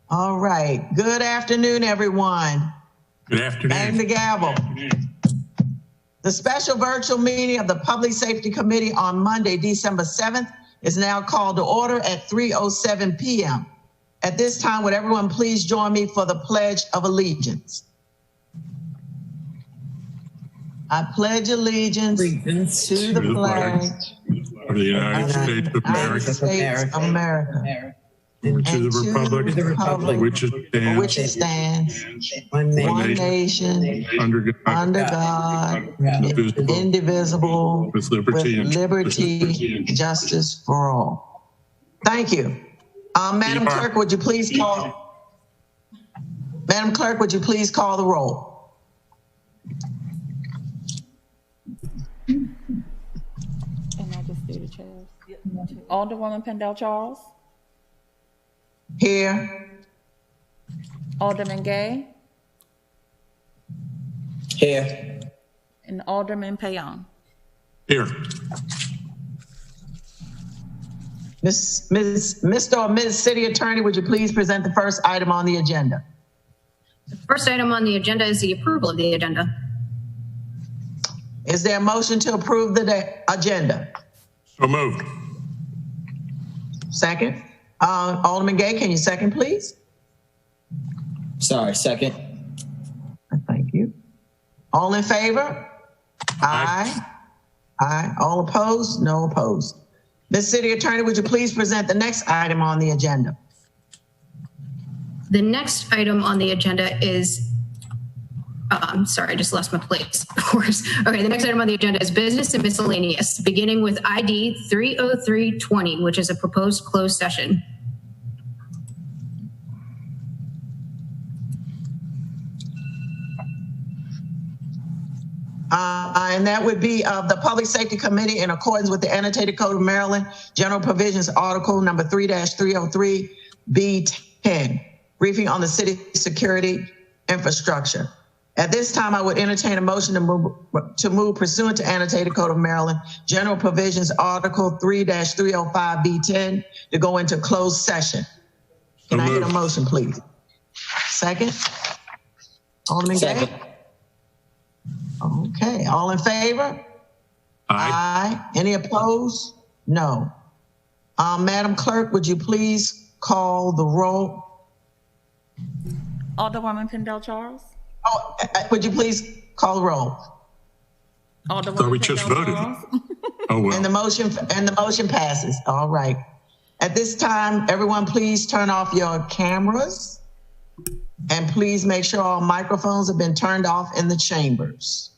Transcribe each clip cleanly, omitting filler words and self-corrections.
All right. Good afternoon, everyone. Good afternoon. Bang the gavel. The special virtual meeting of the Public Safety Committee on Monday, December 7th is now called to order at 3:07 p.m. At this time, would everyone please join me for the Pledge of Allegiance? I pledge allegiance to the flag of the United States of America, and to the republic which it stands, one nation, under God, indivisible, with liberty and justice for all. Thank you. Madam Clerk, would you please call? Madam Clerk, would you please call the roll? And I just do the chairs. Alderwoman Pendel Charles. Here. Alderman Gay. Here. And Alderman Payan. Here. Mr. or Ms. City Attorney, would you please present the first item on the agenda? The first item on the agenda is the approval of the agenda. Is there a motion to approve the agenda? So moved. Second. Alderman Gay, can you second, please? Sorry, second. Thank you. All in favor? Aye. Aye. All opposed? No opposed. Ms. City Attorney, would you please present the next item on the agenda? The next item on the agenda is, sorry, I just lost my place, of course. Okay, the next item on the agenda is business and miscellaneous, beginning with ID 30320, which is a proposed closed session. And that would be of the Public Safety Committee in accordance with the Annotated Code of Maryland, General Provisions Article number 3-303B10, briefing on the city security infrastructure. At this time, I would entertain a motion to move pursuant to Annotated Code of Maryland, General Provisions Article 3-305B10 to go into closed session. Can I get a motion, please? Second? Alderman Gay? Okay, all in favor? Aye. Any opposed? No. Madam Clerk, would you please call the roll? Alderwoman Pendel Charles. Oh, would you please call the roll? Thought we just voted. Oh, well. And the motion passes. All right. At this time, everyone please turn off your cameras and please make sure all microphones have been turned off in the chambers.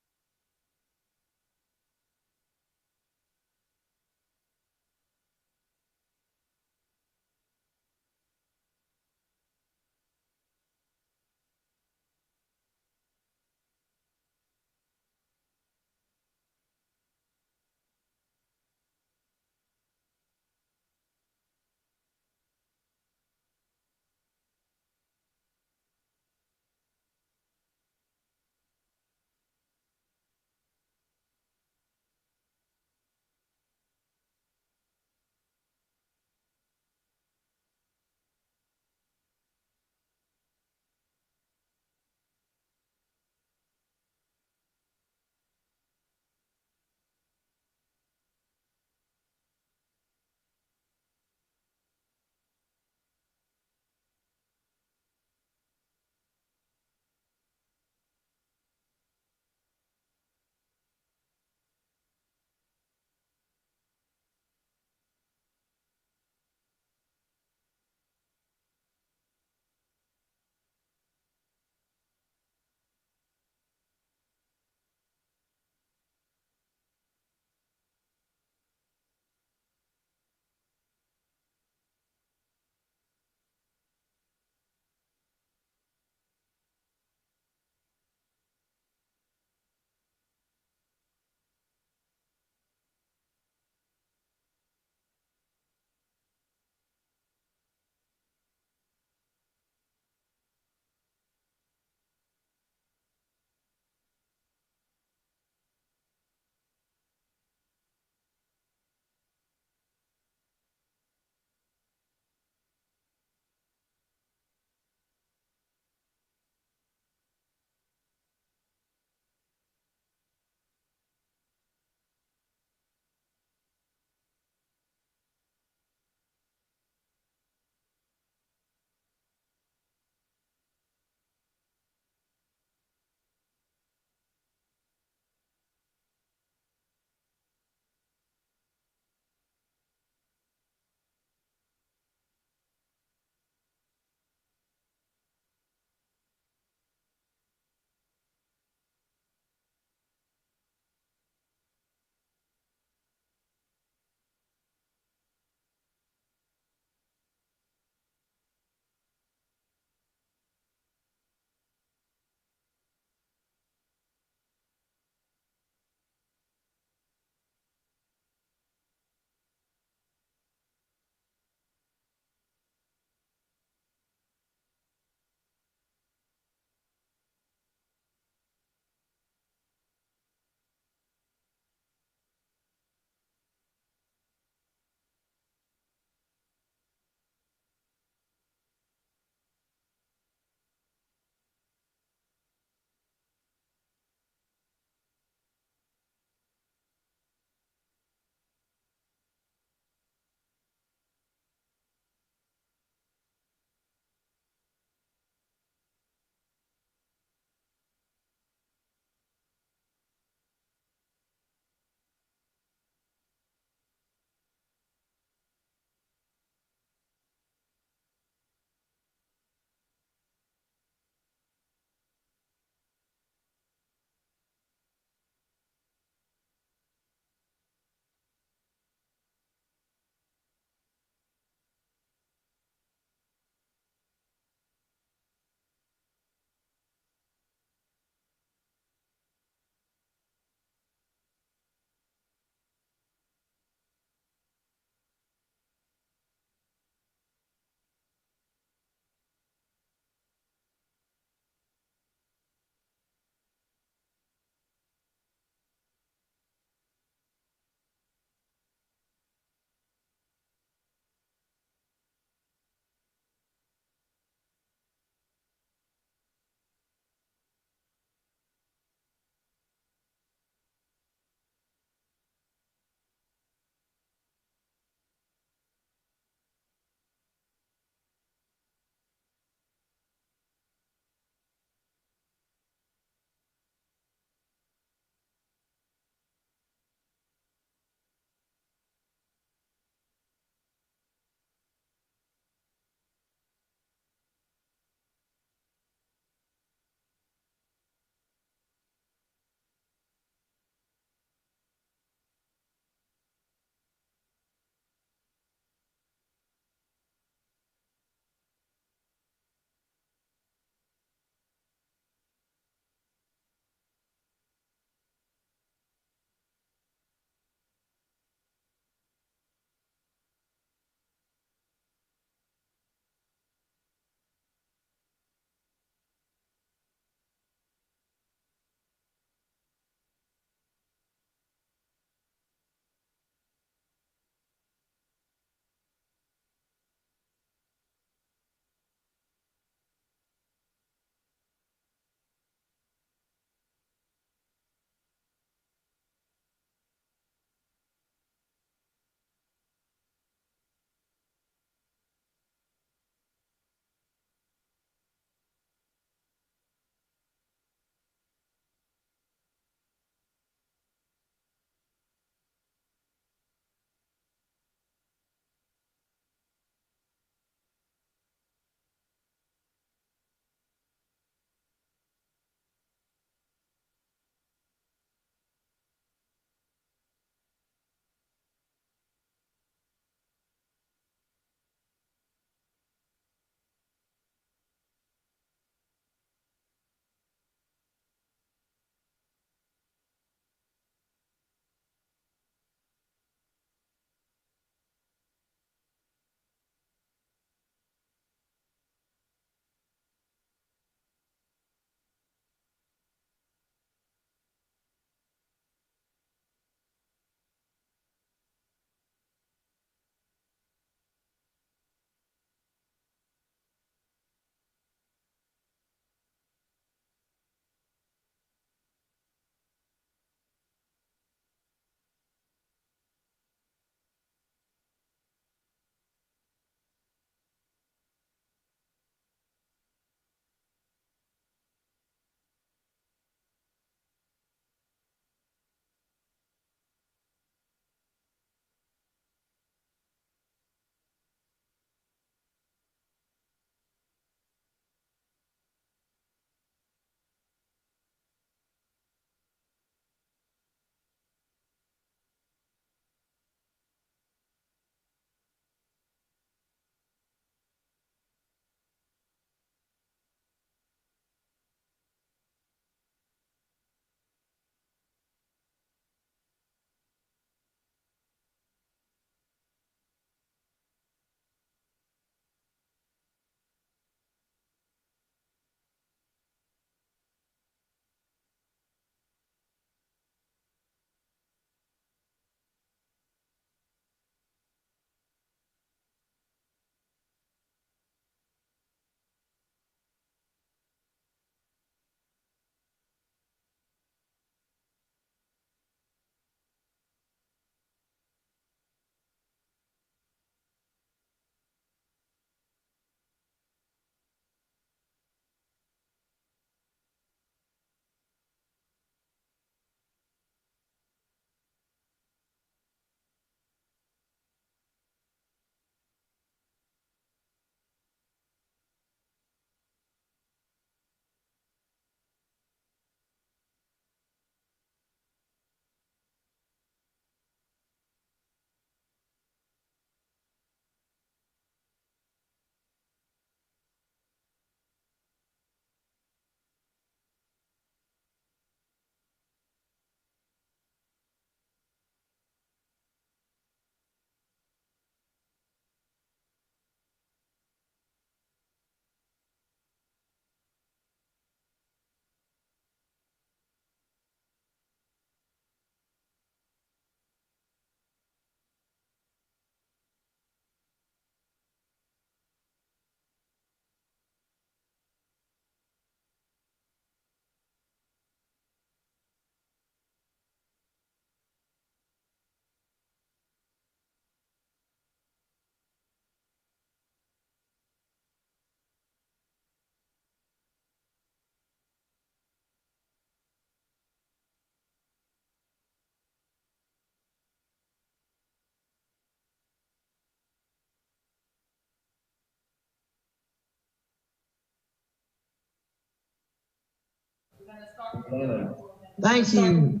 Thank you.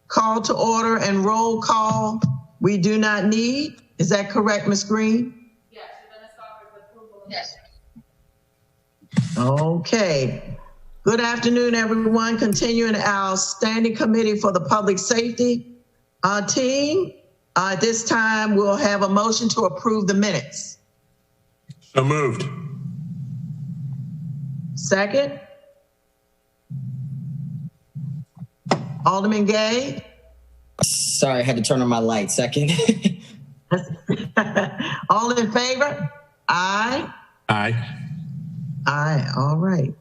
Call to order and roll call, we do not need. Is that correct, Ms. Green? Yes, you're gonna start with approval of Yes. Okay. Good afternoon, everyone. Continuing our standing committee for the public safety team. At this time, we'll have a motion to approve the minutes. So moved. Second. Alderman Gay. Sorry, I had to turn on my light. Second. All in favor? Aye. Aye. Aye, all right.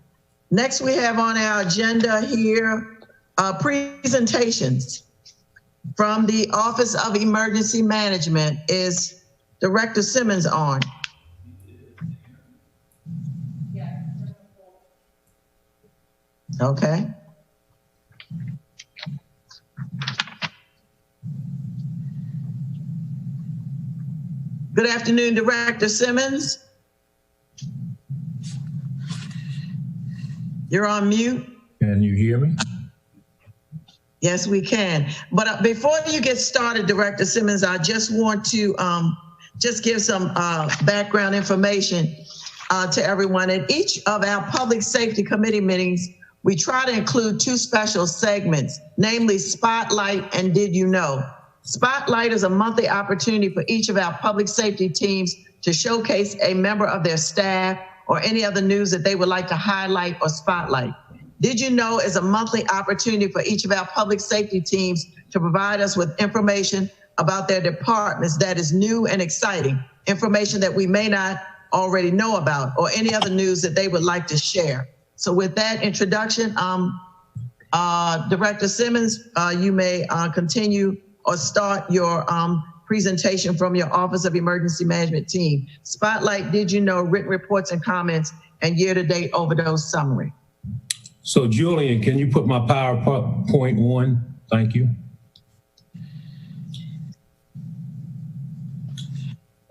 Next, we have on our agenda here presentations from the Office of Emergency Management. Is Director Simmons on? Okay. Good afternoon, Director Simmons. You're on mute. Can you hear me? Yes, we can. But before you get started, Director Simmons, I just want to just give some background information to everyone. In each of our public safety committee meetings, we try to include two special segments, namely Spotlight and Did You Know? Spotlight is a monthly opportunity for each of our public safety teams to showcase a member of their staff or any other news that they would like to highlight or spotlight. Did You Know is a monthly opportunity for each of our public safety teams to provide us with information about their departments that is new and exciting, information that we may not already know about, or any other news that they would like to share. So with that introduction, Director Simmons, you may continue or start your presentation from your Office of Emergency Management team. Spotlight, Did You Know, written reports and comments, and year-to-date overdose summary. So Julian, can you put my PowerPoint on? Thank you.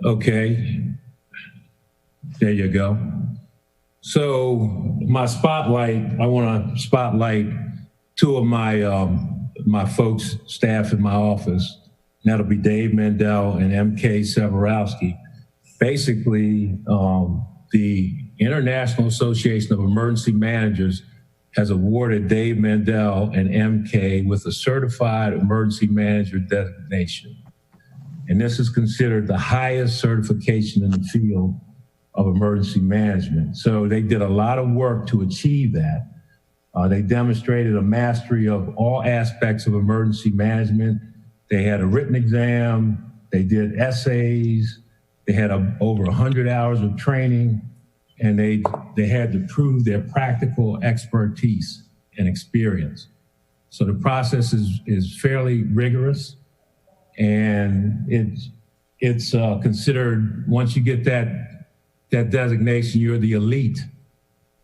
Okay, there you go. So my spotlight, I want to spotlight two of my folks, staff in my office. And that'll be Dave Mandel and MK Severowski. Basically, the International Association of Emergency Managers has awarded Dave Mandel and MK with a certified emergency manager designation. And this is considered the highest certification in the field of emergency management. So they did a lot of work to achieve that. They demonstrated a mastery of all aspects of emergency management. They had a written exam, they did essays, they had over 100 hours of training, and they had to prove their practical expertise and experience. So the process is fairly rigorous, and it's considered, once you get that designation, you're the elite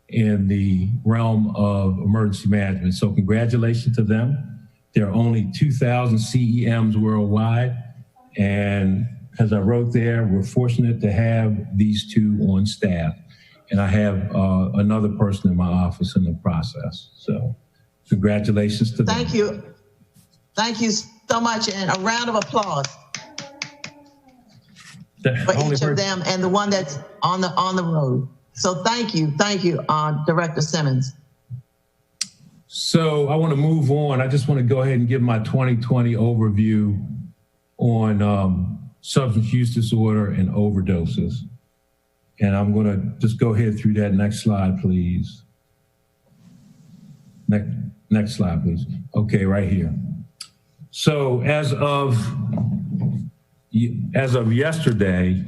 in the realm of emergency management. So congratulations to them. There are only 2,000 CEMs worldwide. And as I wrote there, we're fortunate to have these two on staff. And I have another person in my office in the process. So congratulations to them. Thank you. Thank you so much. And a round of applause for each of them and the one that's on the road. So thank you, Director Simmons. So I want to move on. I just want to go ahead and give my 2020 overview on substance use disorder and overdoses. And I'm going to just go ahead through that. Next slide, please. Next slide, please. Okay, right here. So as of yesterday,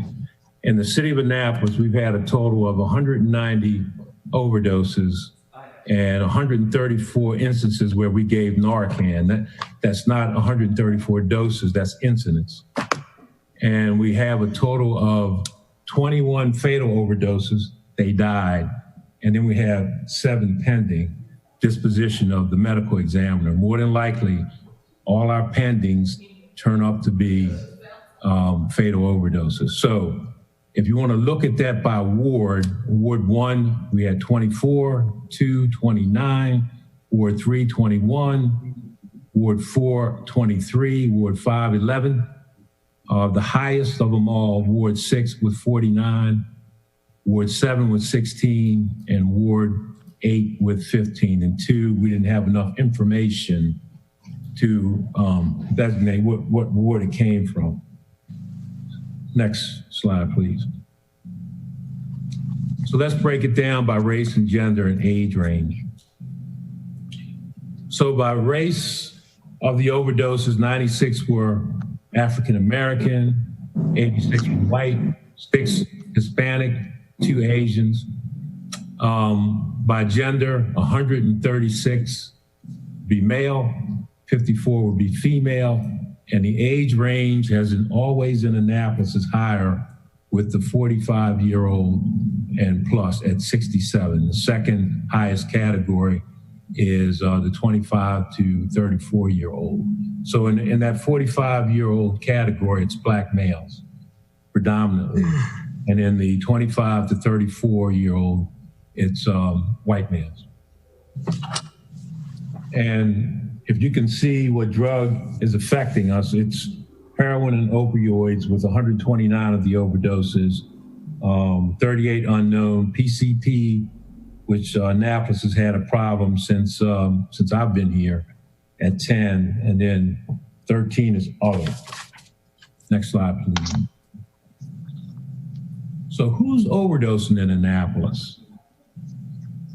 in the city of Annapolis, we've had a total of 190 overdoses and 134 instances where we gave Narcan. That's not 134 doses, that's incidents. And we have a total of 21 fatal overdoses, they died. And then we have 7 pending, disposition of the medical examiner. More than likely, all our pendings turn up to be fatal overdoses. So If you want to look at that by ward, Ward 1, we had 24, 2, 29, Ward 3, 21, Ward 4, 23, Ward 5, 11. The highest of them all, Ward 6 with 49, Ward 7 with 16, and Ward 8 with 15. And 2, we didn't have enough information to designate what ward it came from. Next slide, please. So let's break it down by race and gender and age range. So by race of the overdoses, 96 were African American, 86 were white, 6 Hispanic, 2 Asians. By gender, 136 be male, 54 would be female, and the age range, as in always in Annapolis, is higher with the 45-year-old and plus at 67. The second highest category is the 25 to 34-year-old. So in that 45-year-old category, it's Black males predominantly. And in the 25 to 34-year-old, it's white males. And if you can see what drug is affecting us, it's heroin and opioids with 129 of the overdoses, 38 unknown, PCP, which Annapolis has had a problem since I've been here at 10, and then 13 is other. Next slide, please. So who's overdosing in Annapolis?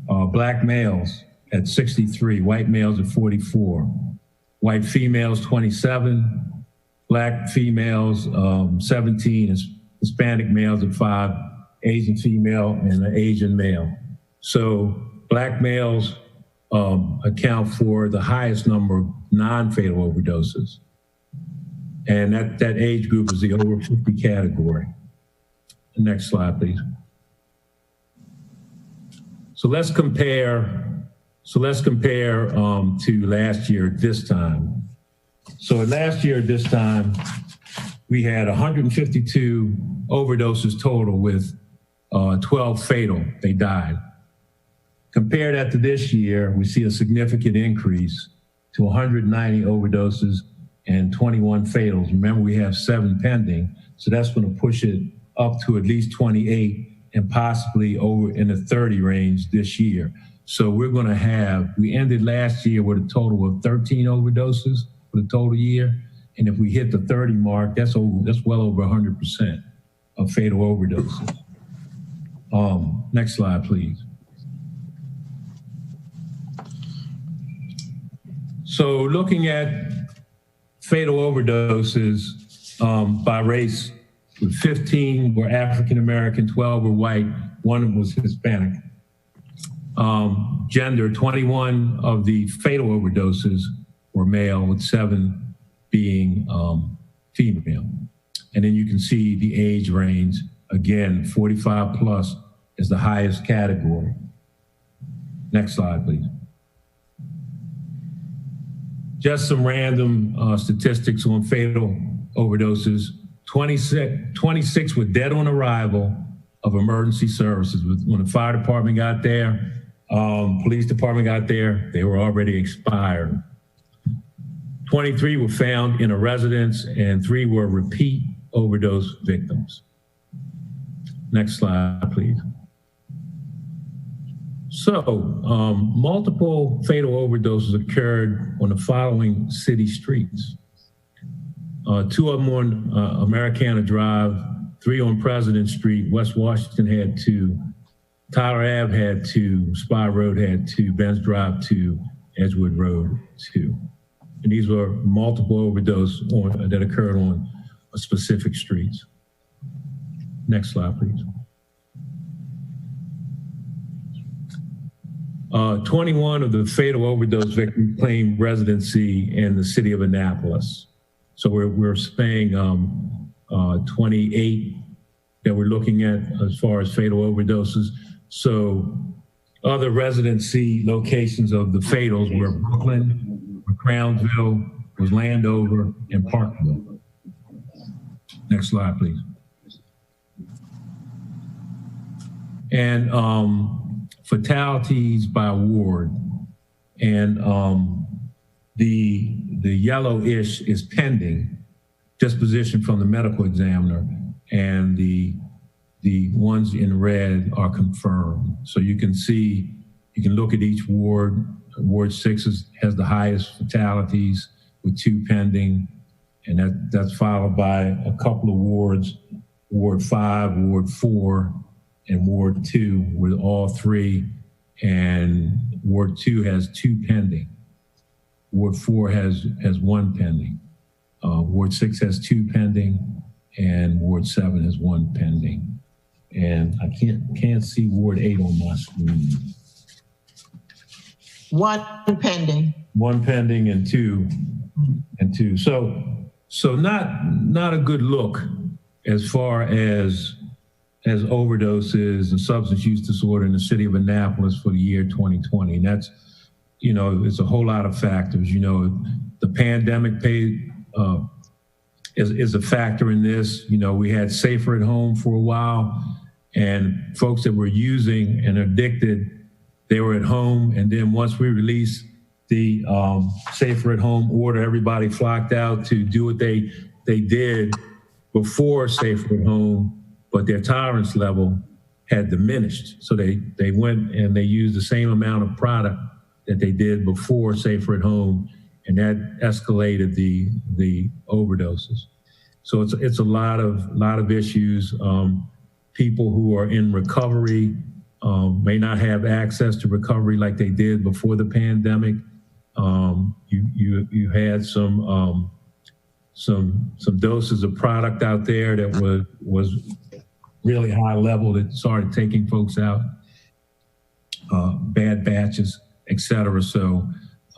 Black males at 63, white males at 44, white females 27, Black females 17, Hispanic males at 5, Asian female, and an Asian male. So Black males account for the highest number of non-fatal overdoses. And that age group is the over 50 category. Next slide, please. So let's compare to last year at this time. So last year at this time, we had 152 overdoses total with 12 fatal, they died. Compare that to this year, we see a significant increase to 190 overdoses and 21 fatals. Remember, we have 7 pending, so that's gonna push it up to at least 28 and possibly over in the 30 range this year. So we're gonna have, we ended last year with a total of 13 overdoses for the total year. And if we hit the 30 mark, that's well over 100% of fatal overdoses. Next slide, please. So looking at fatal overdoses by race, 15 were African American, 12 were white, 1 was Hispanic. Gender, 21 of the fatal overdoses were male, with 7 being female. And then you can see the age range, again, 45 plus is the highest category. Next slide, please. Just some random statistics on fatal overdoses. 26 were dead on arrival of emergency services. When the fire department got there, police department got there, they were already expired. 23 were found in a residence and 3 were repeat overdose victims. Next slide, please. So, multiple fatal overdoses occurred on the following city streets. 2 of them on Americana Drive, 3 on President Street. West Washington had 2, Tyler Ave had 2, Spy Road had 2, Benz Drive 2, Edgewood Road 2. And these were multiple overdoses that occurred on specific streets. Next slide, please. 21 of the fatal overdose victims claimed residency in the city of Annapolis. So we're saying 28 that we're looking at as far as fatal overdoses. So other residency locations of the fatals were Brooklyn, Crownsville, was Landover, and Parkville. Next slide, please. And fatalities by ward. And the yellowish is pending, disposition from the medical examiner, and the ones in red are confirmed. So you can see, you can look at each ward. Ward 6 has the highest fatalities with 2 pending, and that's followed by a couple of wards, Ward 5, Ward 4, and Ward 2 with all 3, and Ward 2 has 2 pending. Ward 4 has 1 pending. Ward 6 has 2 pending, and Ward 7 has 1 pending. And I can't see Ward 8 on my screen. 1 pending. 1 pending and 2. So not a good look as far as overdoses and substance use disorder in the city of Annapolis for the year 2020. And that's, it's a whole lot of factors. The pandemic is a factor in this. We had safer at home for a while, and folks that were using and addicted, they were at home. And then once we released the safer at home order, everybody flocked out to do what they did before safer at home, but their tolerance level had diminished. So they went and they used the same amount of product that they did before safer at home, and that escalated the overdoses. So it's a lot of issues. People who are in recovery may not have access to recovery like they did before the pandemic. You had some doses of product out there that was really high level that started taking folks out, bad batches, et cetera. So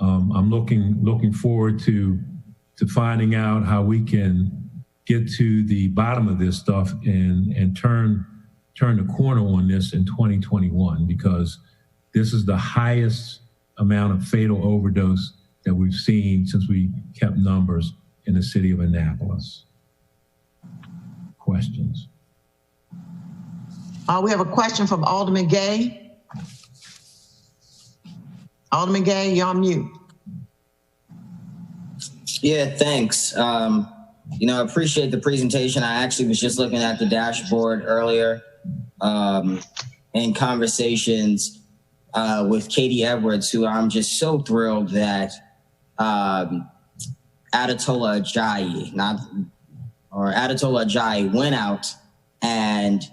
I'm looking forward to finding out how we can get to the bottom of this stuff and turn the corner on this in 2021, because this is the highest amount of fatal overdose that we've seen since we kept numbers in the city of Annapolis. Questions? We have a question from Alderman Gay. Alderman Gay, you're on mute. Yeah, thanks. I appreciate the presentation. I actually was just looking at the dashboard earlier in conversations with Katie Edwards, who I'm just so thrilled that Adetola Ajayi went out and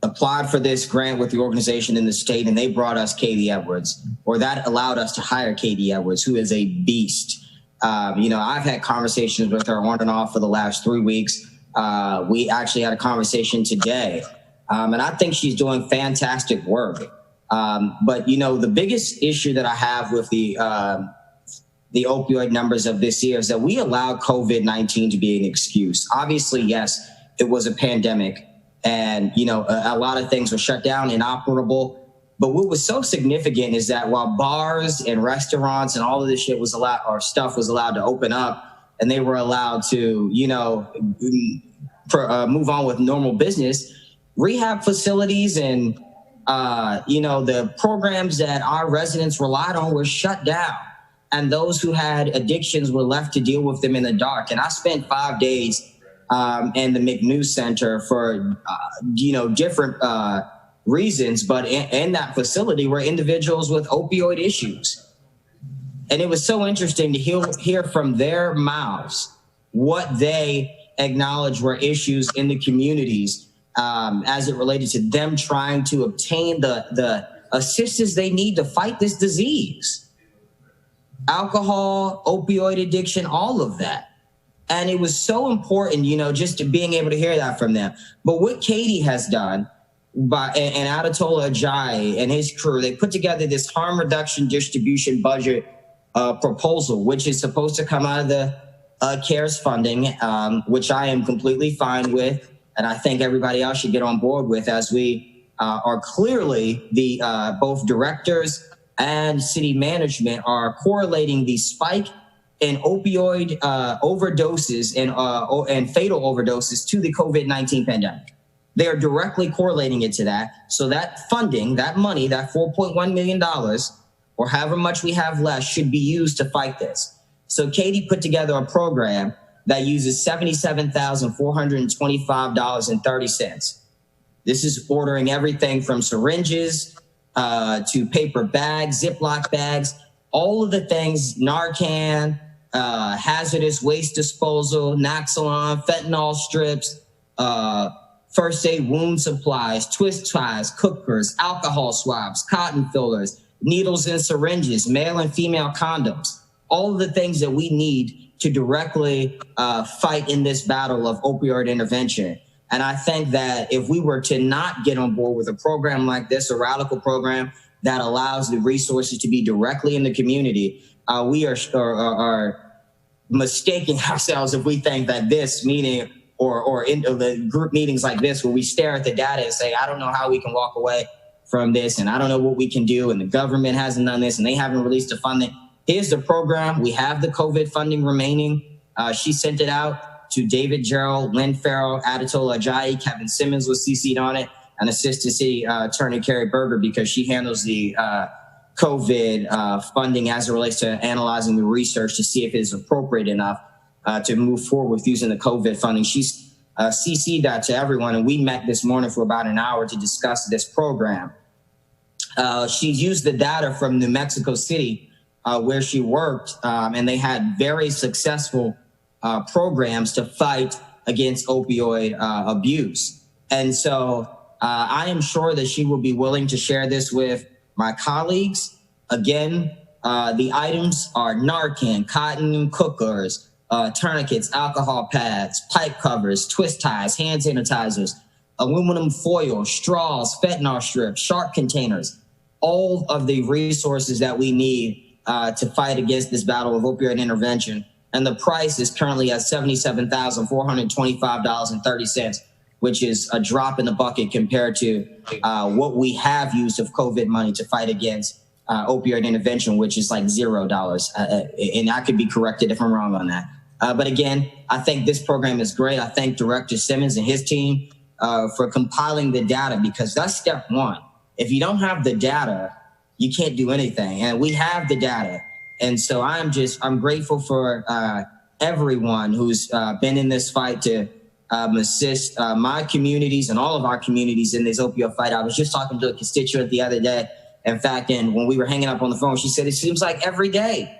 applied for this grant with the organization in the state, and they brought us Katie Edwards, or that allowed us to hire Katie Edwards, who is a beast. I've had conversations with her on and off for the last 3 weeks. We actually had a conversation today, and I think she's doing fantastic work. But the biggest issue that I have with the opioid numbers of this year is that we allowed COVID-19 to be an excuse. Obviously, yes, it was a pandemic, and a lot of things were shut down, inoperable. But what was so significant is that while bars and restaurants and all of this shit was allowed, or stuff was allowed to open up, and they were allowed to, move on with normal business, rehab facilities and the programs that our residents relied on were shut down, and those who had addictions were left to deal with them in the dark. And I spent 5 days in the McNew Center for, different reasons, but in that facility were individuals with opioid issues. And it was so interesting to hear from their mouths what they acknowledged were issues in the communities as it related to them trying to obtain the assistance they need to fight this disease. Alcohol, opioid addiction, all of that. And it was so important, just to being able to hear that from them. But what Katie has done and Adetola Ajayi and his crew, they put together this harm reduction distribution budget proposal, which is supposed to come out of the CARES funding, which I am completely fine with. And I think everybody else should get on board with, as we are clearly both directors and city management are correlating the spike in opioid overdoses and fatal overdoses to the COVID-19 pandemic. they are directly correlating it to that. So that funding, that money, that $4.1 million, or however much we have left, should be used to fight this. So Katie put together a program that uses $77,425.30. This is ordering everything from syringes to paper bags, Ziploc bags, all of the things, Narcan, hazardous waste disposal, Naxalon, fentanyl strips, first aid wound supplies, twist ties, cookers, alcohol swabs, cotton fillers, needles and syringes, male and female condoms, all of the things that we need to directly fight in this battle of opioid intervention. And I think that if we were to not get on board with a program like this, a radical program that allows the resources to be directly in the community, we are mistaking ourselves if we think that this meeting or in the group meetings like this, where we stare at the data and say, I don't know how we can walk away from this, and I don't know what we can do, and the government hasn't done this, and they haven't released the funding. Here's the program. We have the COVID funding remaining. She sent it out to David Gerald, Lynn Farrell, Adetola Ajayi, Kevin Simmons was CC'd on it, and Assistant City Attorney Carrie Berger, because she handles the COVID funding as it relates to analyzing the research to see if it is appropriate enough to move forward with using the COVID funding. She's CC'd that to everyone, and we met this morning for about an hour to discuss this program. She's used the data from New Mexico City, where she worked, and they had very successful programs to fight against opioid abuse. And so I am sure that she will be willing to share this with my colleagues. Again, the items are Narcan, cotton cookers, tourniquets, alcohol pads, pipe covers, twist ties, hand sanitizers, aluminum foil, straws, fentanyl strips, sharp containers, all of the resources that we need to fight against this battle of opioid intervention. And the price is currently at $77,425.30, which is a drop in the bucket compared to what we have used of COVID money to fight against opioid intervention, which is like $0. And I could be corrected if I'm wrong on that. But again, I think this program is great. I thank Director Simmons and his team for compiling the data, because that's step one. If you don't have the data, you can't do anything. And we have the data. And so I'm grateful for everyone who's been in this fight to assist my communities and all of our communities in this opioid fight. I was just talking to a constituent the other day. In fact, and when we were hanging up on the phone, she said, it seems like every day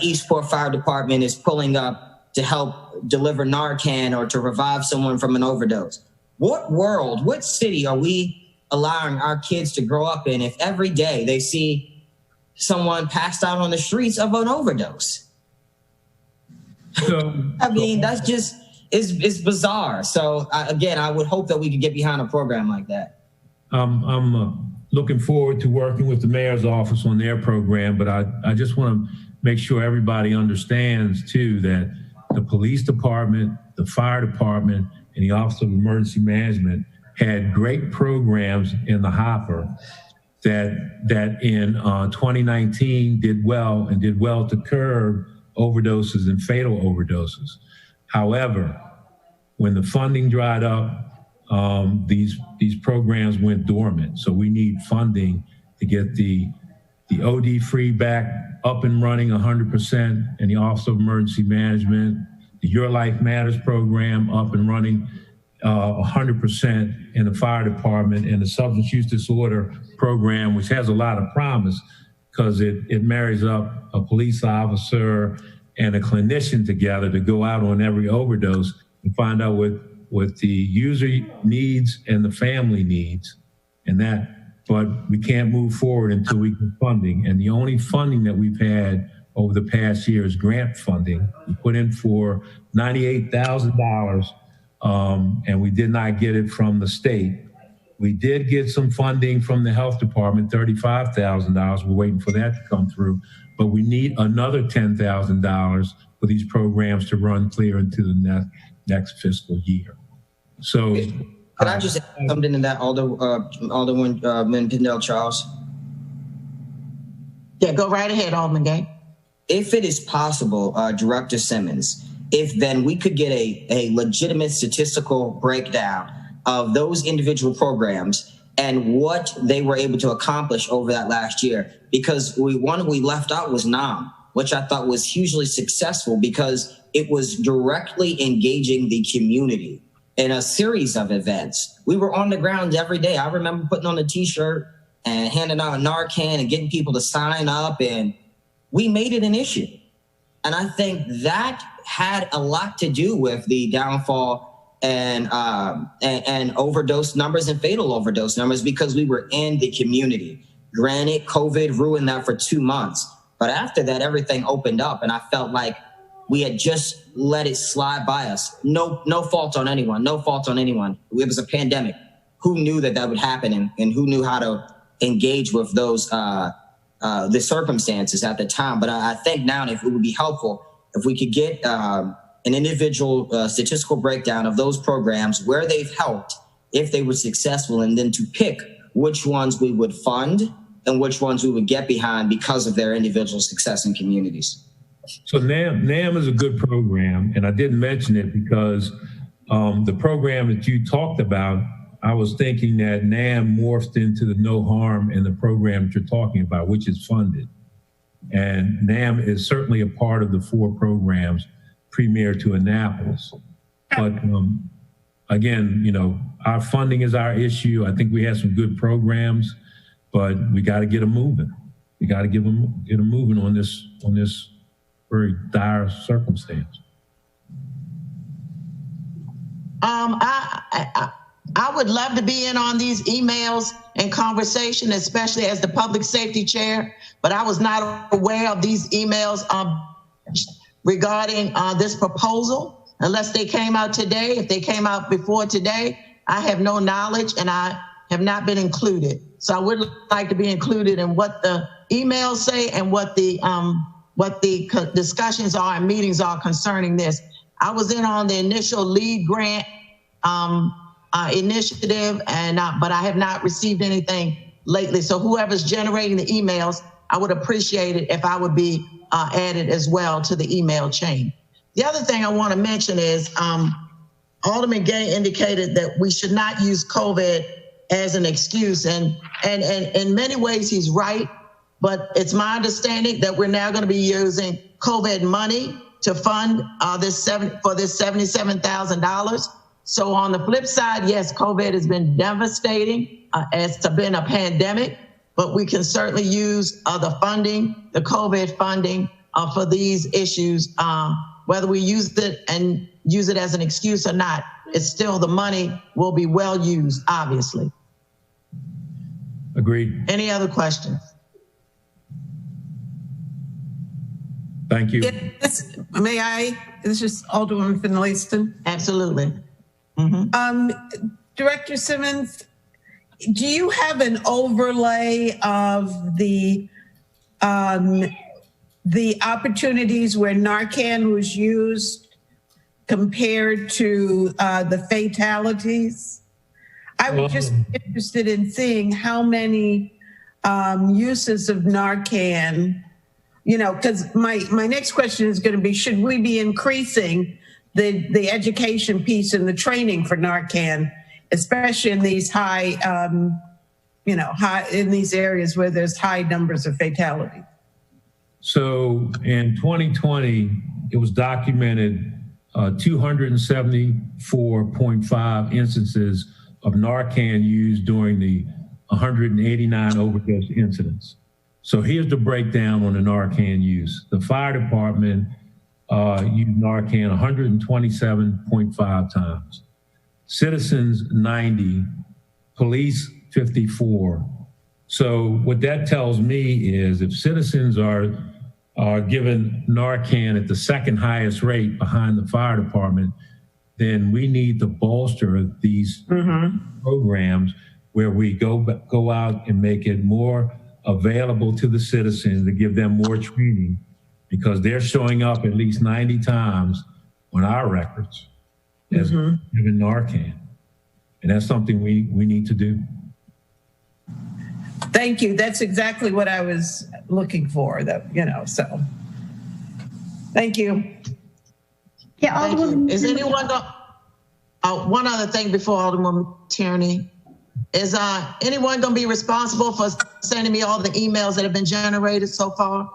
Eastport Fire Department is pulling up to help deliver Narcan or to revive someone from an overdose. What world, what city are we allowing our kids to grow up in if every day they see someone passed out on the streets of an overdose? So, I mean, that's just, it's bizarre. So again, I would hope that we could get behind a program like that. I'm looking forward to working with the mayor's office on their program, but I just want to make sure everybody understands too that the police department, the fire department, and the Office of Emergency Management had great programs in the hopper that in 2019 did well to curb overdoses and fatal overdoses. However, when the funding dried up, these programs went dormant. So we need funding to get the OD free back up and running 100%, and the Office of Emergency Management, the Your Life Matters program up and running 100% in the fire department, and the substance use disorder program, which has a lot of promise because it marries up a police officer and a clinician together to go out on every overdose and find out what the user needs and the family needs, and that. But we can't move forward until we get funding. And the only funding that we've had over the past year is grant funding. We put in for $98,000, and we did not get it from the state. We did get some funding from the health department, $35,000. We're waiting for that to come through. But we need another $10,000 for these programs to run clear into the next fiscal year. So, could I just add something to that, Alderman Pindell Charles? Yeah, go right ahead, Alderman Gay. If it is possible, Director Simmons, if then we could get a legitimate statistical breakdown of those individual programs and what they were able to accomplish over that last year. Because one we left out was NAM, which I thought was hugely successful because it was directly engaging the community in a series of events. We were on the ground every day. I remember putting on a t-shirt and handing out a Narcan and getting people to sign up, and we made it an issue. And I think that had a lot to do with the downfall and overdose numbers and fatal overdose numbers, because we were in the community. Granted, COVID ruined that for 2 months, but after that, everything opened up, and I felt like we had just let it slide by us. No fault on anyone. No fault on anyone. It was a pandemic. Who knew that would happen, and who knew how to engage with those the circumstances at the time? But I think now if it would be helpful if we could get an individual statistical breakdown of those programs, where they've helped, if they were successful, and then to pick which ones we would fund and which ones we would get behind because of their individual success in communities. So NAM is a good program, and I didn't mention it because the program that you talked about, I was thinking that NAM morphed into the no harm in the program that you're talking about, which is funded. And NAM is certainly a part of the 4 programs premier to Annapolis. But again, our funding is our issue. I think we have some good programs, but we got to get them moving. We got to get them moving on this very dire circumstance. I would love to be in on these emails and conversation, especially as the public safety chair, but I was not aware of these emails regarding this proposal unless they came out today. If they came out before today, I have no knowledge and I have not been included. So I would like to be included in what the emails say and what the discussions are and meetings are concerning this. I was in on the initial lead grant initiative, but I have not received anything lately. So whoever's generating the emails, I would appreciate it if I would be added as well to the email chain. The other thing I want to mention is Alderman Gay indicated that we should not use COVID as an excuse, and in many ways he's right. But it's my understanding that we're now going to be using COVID money to fund this $77,000. So on the flip side, yes, COVID has been devastating. It's been a pandemic, but we can certainly use the COVID funding for these issues. Whether we use it as an excuse or not, it's still the money will be well used, obviously. Agreed. Any other questions? Thank you. May I? This is Alderwoman Finlayston. Absolutely. Mm-hmm. Director Simmons, do you have an overlay of the opportunities where Narcan was used compared to the fatalities? I was just interested in seeing how many uses of Narcan, because my next question is going to be, should we be increasing the education piece and the training for Narcan, especially in these high in these areas where there's high numbers of fatality? So in 2020, it was documented 274.5 instances of Narcan used during the 189 overdose incidents. So here's the breakdown on the Narcan use. The fire department used Narcan 127.5 times. Citizens, 90. Police, 54. So what that tells me is if citizens are given Narcan at the second highest rate behind the fire department, then we need to bolster these programs where we go out and make it more available to the citizens, to give them more training, because they're showing up at least 90 times on our records as given Narcan. And that's something we need to do. Thank you. That's exactly what I was looking for, so thank you. Yeah, Alderwoman. Is anyone One other thing before Alderwoman Tierney. Is anyone going to be responsible for sending me all the emails that have been generated so far?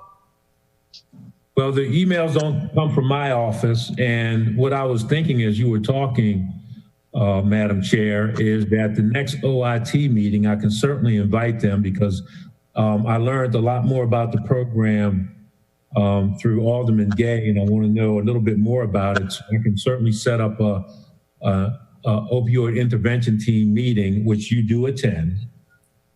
Well, the emails don't come from my office. And what I was thinking as you were talking, Madam Chair, is that the next OIT meeting, I can certainly invite them because I learned a lot more about the program through Alderman Gay, and I want to know a little bit more about it. So I can certainly set up a opioid intervention team meeting, which you do attend,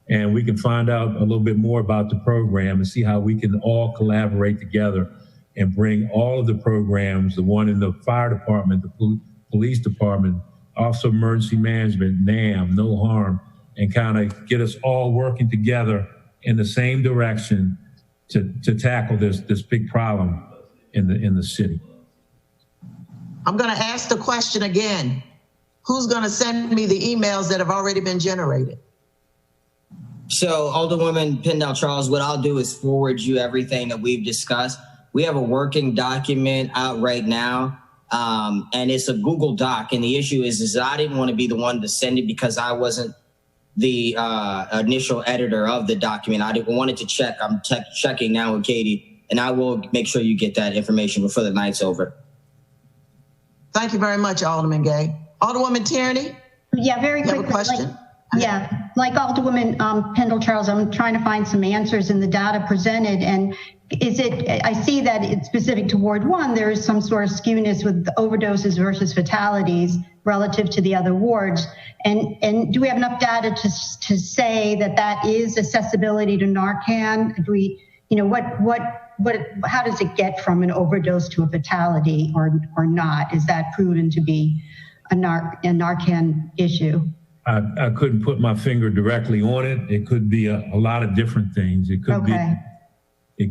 and we can find out a little bit more about the program and see how we can all collaborate together and bring all of the programs, the one in the fire department, the police department, Office of Emergency Management, NAM, No Harm, and kind of get us all working together in the same direction to tackle this big problem in the city. I'm going to ask the question again. Who's going to send me the emails that have already been generated? So, Alderwoman Pendell-Charles, what I'll do is forward you everything that we've discussed. We have a working document out right now, and it's a Google Doc. And the issue is I didn't want to be the one to send it because I wasn't the initial editor of the document. I wanted to check. I'm checking now with Katie, and I will make sure you get that information before the night's over. Thank you very much, Alderman Gay. Alderwoman Tierney? Yeah, very quickly. You have a question? Like Alderwoman Pendell-Charles, I'm trying to find some answers in the data presented. And I see that it's specific to Ward 1, there is some sort of skewness with overdoses versus fatalities relative to the other wards. And do we have enough data to say that that is accessibility to Narcan? Do we, how does it get from an overdose to a fatality or not? Is that proven to be a Narcan issue? I couldn't put my finger directly on it. It could be a lot of different things. It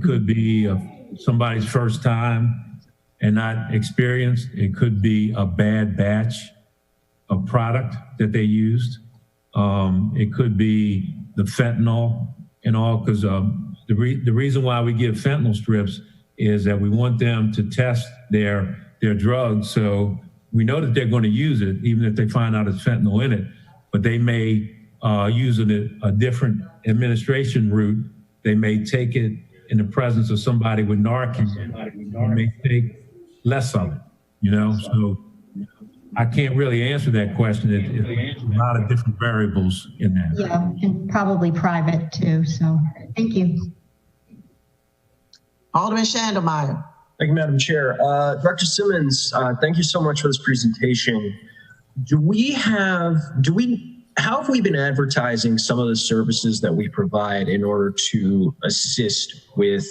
could be somebody's first time and not experienced. It could be a bad batch of product that they used. It could be the fentanyl and all, because the reason why we give fentanyl strips is that we want them to test their drugs. So we know that they're going to use it, even if they find out it's fentanyl in it, but they may use a different administration route. They may take it in the presence of somebody with Narcan, or may take less of it, So I can't really answer that question. It's a lot of different variables in that. Yeah, and probably private too, so thank you. Alderman Schandelmeyer. Thank you, Madam Chair. Director Simmons, thank you so much for this presentation. How have we been advertising some of the services that we provide in order to assist with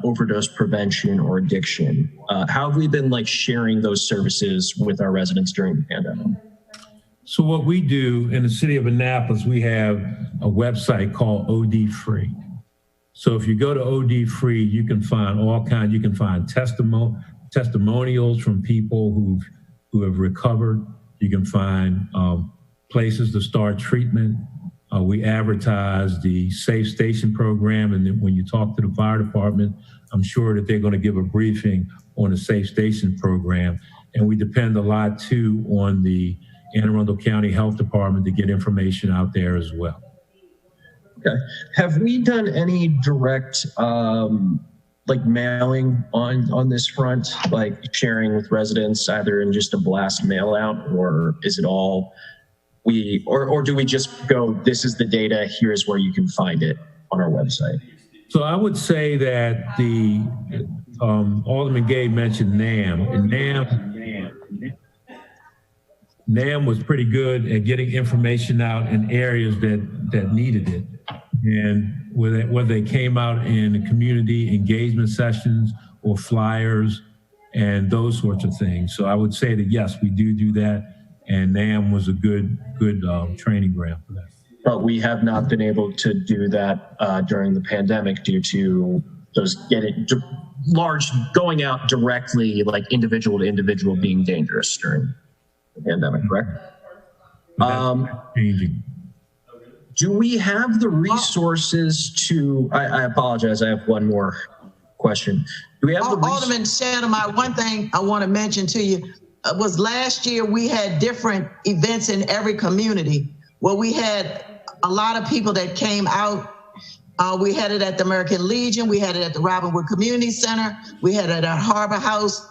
overdose prevention or addiction? How have we been sharing those services with our residents during the pandemic? So what we do in the city of Annapolis, we have a website called OD Free. So if you go to OD Free, you can find all kinds. You can find testimonials from people who have recovered. You can find places to start treatment. We advertise the Safe Station program, and then when you talk to the fire department, I'm sure that they're going to give a briefing on the Safe Station program. And we depend a lot too on the Anne Arundel County Health Department to get information out there as well. Okay. Have we done any direct mailing on this front, like sharing with residents either in just a blast mail out, or is it all or do we just go, this is the data, here's where you can find it on our website? So I would say that the Alderman Gay mentioned NAM, and NAM was pretty good at getting information out in areas that needed it. And whether they came out in community engagement sessions or flyers and those sorts of things. So I would say that, yes, we do that. And NAM was a good training ground for that. But we have not been able to do that during the pandemic due to those going out directly, like individual to individual, being dangerous during the pandemic, correct? Changing. Do we have the resources to, I apologize, I have one more question. Do we have Alderman Schandelmeyer, one thing I want to mention to you, was last year we had different events in every community. Well, we had a lot of people that came out. We had it at the American Legion. We had it at the Robinwood Community Center. We had it at Harbor House,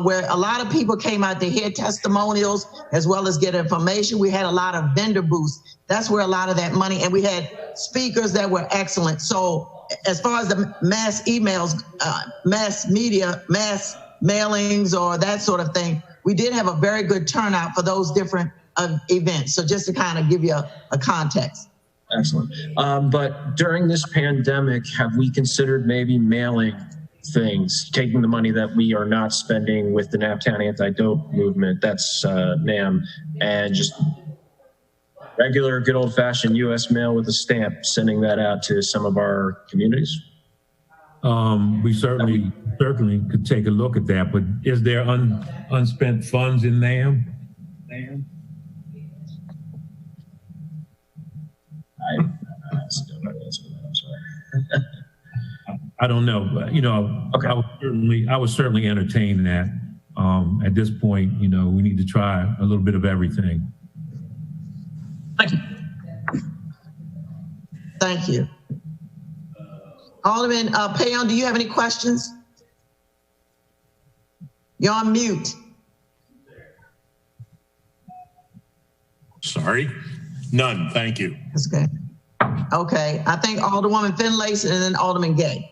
where a lot of people came out to hear testimonials as well as get information. We had a lot of vendor booths. That's where a lot of that money, and we had speakers that were excellent. So as far as the mass emails, mass media, mass mailings or that sort of thing, we did have a very good turnout for those different events. So just to kind of give you a context. Excellent. But during this pandemic, have we considered maybe mailing things, taking the money that we are not spending with the Naptown anti-dope movement, that's NAM, and just regular good old-fashioned U.S. mail with a stamp, sending that out to some of our communities? We certainly could take a look at that, but is there unspent funds in NAM? I still don't answer that. I'm sorry. I don't know, but okay. I would certainly entertain that. At this point, we need to try a little bit of everything. Thank you. Thank you. Alderman Payon, do you have any questions? You're on mute. Sorry, none. Thank you. That's good. Okay, I think Alderwoman Finlayson and then Alderman Gay.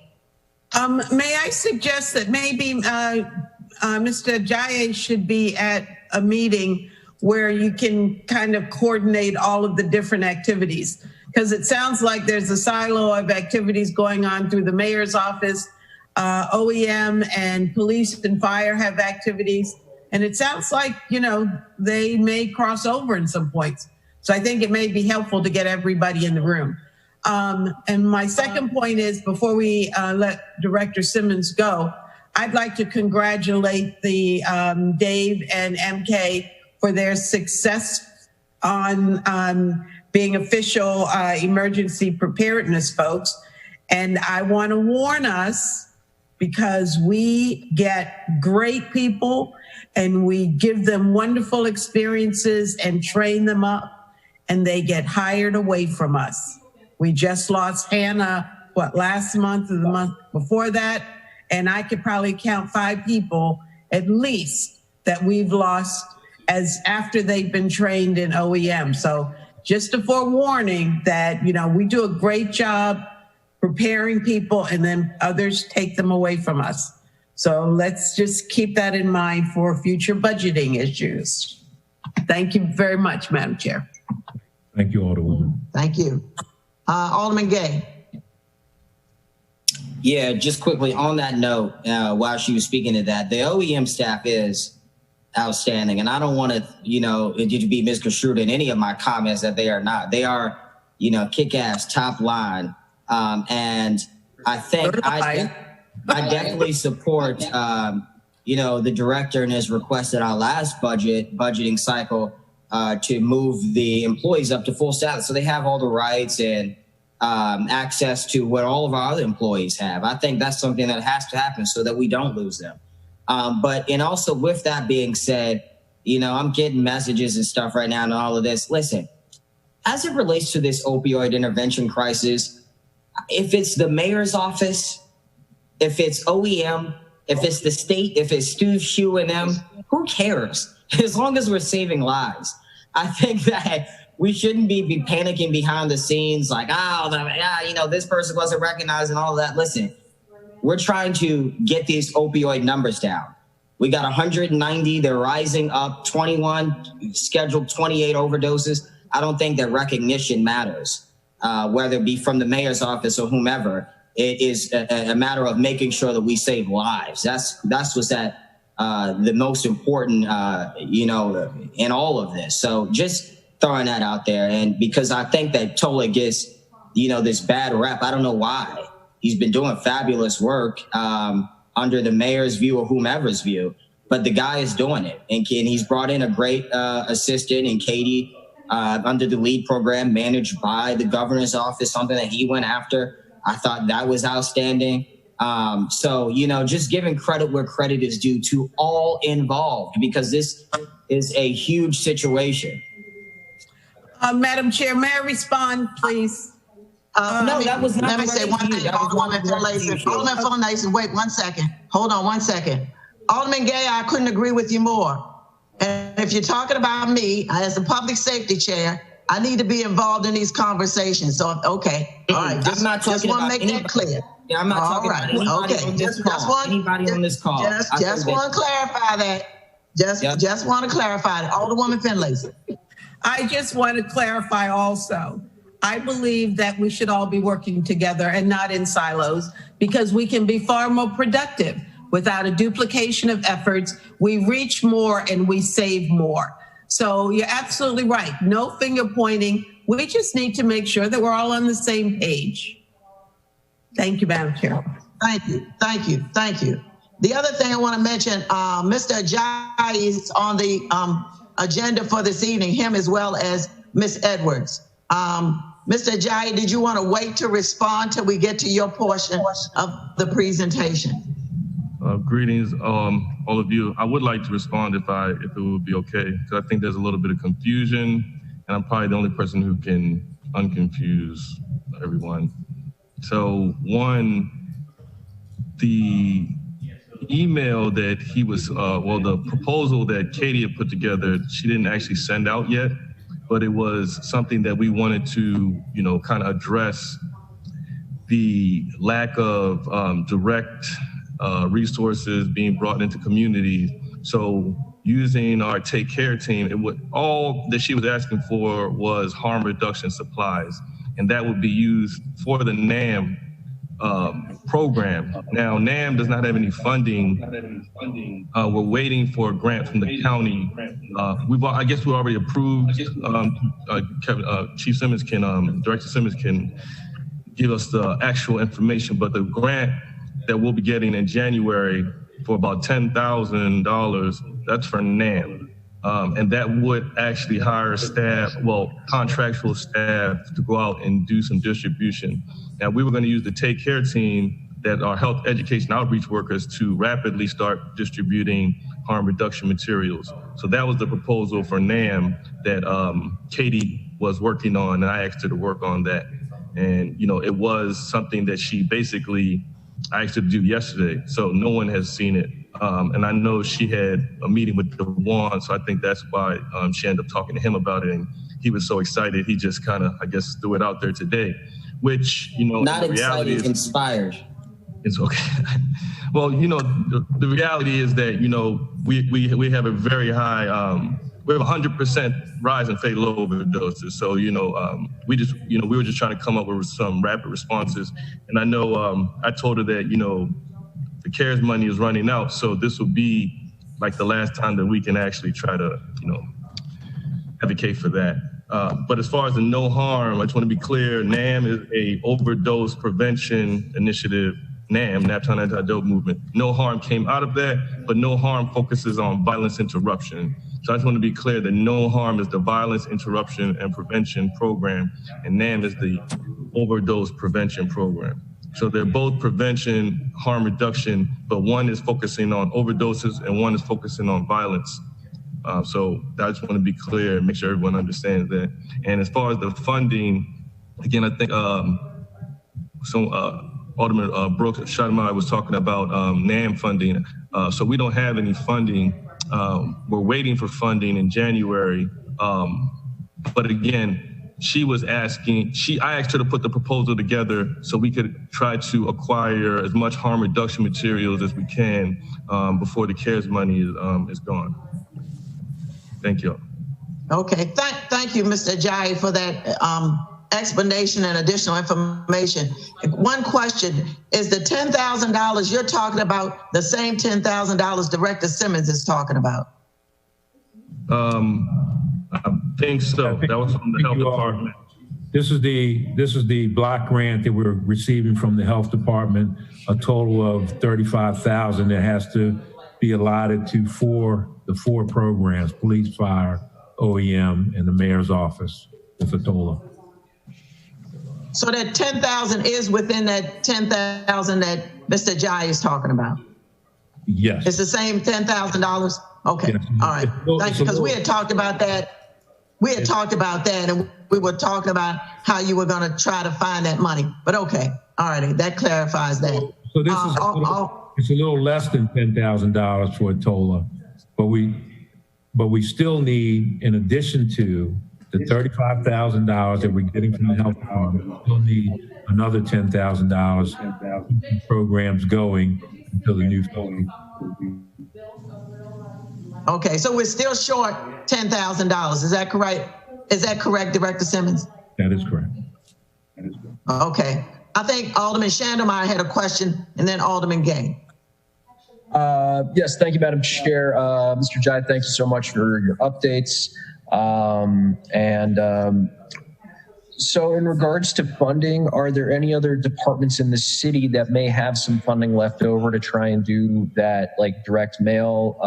May I suggest that maybe Mr. Ajayi should be at a meeting where you can kind of coordinate all of the different activities? Because it sounds like there's a silo of activities going on through the mayor's office. OEM and police and fire have activities. And it sounds like, they may cross over in some points. So I think it may be helpful to get everybody in the room. And my second point is, before we let Director Simmons go, I'd like to congratulate the Dave and MK for their success on being official emergency preparedness folks. And I want to warn us, because we get great people and we give them wonderful experiences and train them up, and they get hired away from us. We just lost Hannah, last month or the month before that? And I could probably count 5 people at least that we've lost as after they've been trained in OEM. So just a forewarning that, we do a great job preparing people and then others take them away from us. So let's just keep that in mind for future budgeting issues. Thank you very much, Madam Chair. Thank you, Alderwoman. Thank you. Alderman Gay. Yeah, just quickly on that note, while she was speaking to that, the OEM staff is outstanding. And I don't want to, it to be misconstrued in any of my comments that they are not. They are, kick-ass top line. And I think I definitely support, the director in his request at our last budgeting cycle to move the employees up to full status. So they have all the rights and access to what all of our other employees have. I think that's something that has to happen so that we don't lose them. And also with that being said, I'm getting messages and stuff right now and all of this. Listen, as it relates to this opioid intervention crisis, if it's the mayor's office, if it's OEM, if it's the state, if it's Steve Shue and them, who cares? As long as we're saving lives. I think that we shouldn't be panicking behind the scenes like, this person wasn't recognized and all of that. Listen, we're trying to get these opioid numbers down. We got 190, they're rising up, 21, scheduled 28 overdoses. I don't think that recognition matters, whether it be from the mayor's office or whomever. It is a matter of making sure that we save lives. That's what's at the most important, in all of this. So just throwing that out there. And because I think that Tola gets, this bad rep. I don't know why. He's been doing fabulous work under the mayor's view or whomever's view, but the guy is doing it. And he's brought in a great assistant in Katie under the LEAD program managed by the governor's office, something that he went after. I thought that was outstanding. So, you know, just giving credit where credit is due to all involved, because this is a huge situation. Madam Chair, may I respond, please? No, that was not. Let me say one thing, Alderwoman Finlayson. Alderman Finlayson, wait 1 second. Hold on 1 second. Alderman Gay, I couldn't agree with you more. And if you're talking about me as a public safety chair, I need to be involved in these conversations. So, okay, all right. I'm not talking just want to make anybody. that clear. Yeah, I'm not talking about anybody on this call. Anybody on this call. Just want to clarify that. Just want to clarify that. Alderwoman Finlayson. I just want to clarify also. I believe that we should all be working together and not in silos, because we can be far more productive. Without a duplication of efforts, we reach more and we save more. So you're absolutely right. No finger pointing. We just need to make sure that we're all on the same page. Thank you, Madam Chair. Thank you. Thank you. Thank you. The other thing I want to mention, Mr. Ajayi is on the agenda for this evening, him as well as Ms. Edwards. Mr. Ajayi, did you want to wait to respond till we get to your portion of the presentation? Greetings, all of you. I would like to respond if it would be okay, because I think there's a little bit of confusion, and I'm probably the only person who can unconfuse everyone. So one, the email that he was, the proposal that Katie had put together, she didn't actually send out yet, but it was something that we wanted to, you know, kind of address the lack of direct resources being brought into communities. So using our Take Care team, all that she was asking for was harm reduction supplies, and that would be used for the NAM program. Now, NAM does not have any funding. We're waiting for a grant from the county. I guess we already approved. Chief Simmons can, Director Simmons can give us the actual information, but the grant that we'll be getting in January for about $10,000, that's for NAM. And that would actually hire staff, contractual staff, to go out and do some distribution. Now, we were going to use the Take Care team, that are health education outreach workers, to rapidly start distributing harm reduction materials. So that was the proposal for NAM that Katie was working on, and I asked her to work on that. And, you know, it was something that I asked her to do yesterday, so no one has seen it. And I know she had a meeting with DeWan, so I think that's why she ended up talking to him about it, and he was so excited, he just kind of, I guess, threw it out there today, which, you know, not excited, inspired. It's okay. Well, you know, the reality is that, you know, we have a very high, we have 100% rise in fatal overdoses. So, you know, we were just trying to come up with some rapid responses. And I know I told her that, you know, the CARES money is running out. So this will be like the last time that we can actually try to, you know, advocate for that. But as far as the no harm, I just want to be clear, NAM is a overdose prevention initiative. NAM, Naptown Anti-Dope Movement. No harm came out of that, but no harm focuses on violence interruption. So I just want to be clear that no harm is the violence interruption and prevention program, and NAM is the overdose prevention program. So they're both prevention, harm reduction, but one is focusing on overdoses and one is focusing on violence. So I just want to be clear and make sure everyone understands that. And as far as the funding, again, I think Alderman Brooks Shadmai was talking about NAM funding. So we don't have any funding. We're waiting for funding in January. But again, she was asking, I asked her to put the proposal together so we could try to acquire as much harm reduction materials as we can before the CARES money is gone. Thank you. Okay, thank you, Mr. Ajayi, for that explanation and additional information. One question, is the $10,000 you're talking about the same $10,000 Director Simmons is talking about? I think so. That was from the health department. This is the block grant that we're receiving from the health department, a total of $35,000 that has to be allotted to the four programs: police, fire, OEM, and the mayor's office with Atola. So that 10,000 is within that 10,000 that Mr. Jai is talking about? Yes. It's the same $10,000? Okay, Yes. all right. Thank you, because we had talked about that. We had talked about that, and we were talking about how you were going to try to find that money. But okay, all righty, that clarifies that. So this is it's a little less than $10,000 for a TOLA, but we still need, in addition to the $35,000 that we're getting from the health department, we still need another $10,000 to keep programs going until the new phone. Okay, so we're still short $10,000. Is that correct? Is that correct, Director Simmons? That is correct. Okay. I think Alderman Shandelmeyer had a question, and then Alderman Gay. Yes, thank you, Madam Chair. Mr. Jai, thank you so much for your updates. So in regards to funding, are there any other departments in the city that may have some funding left over to try and do that, like direct mail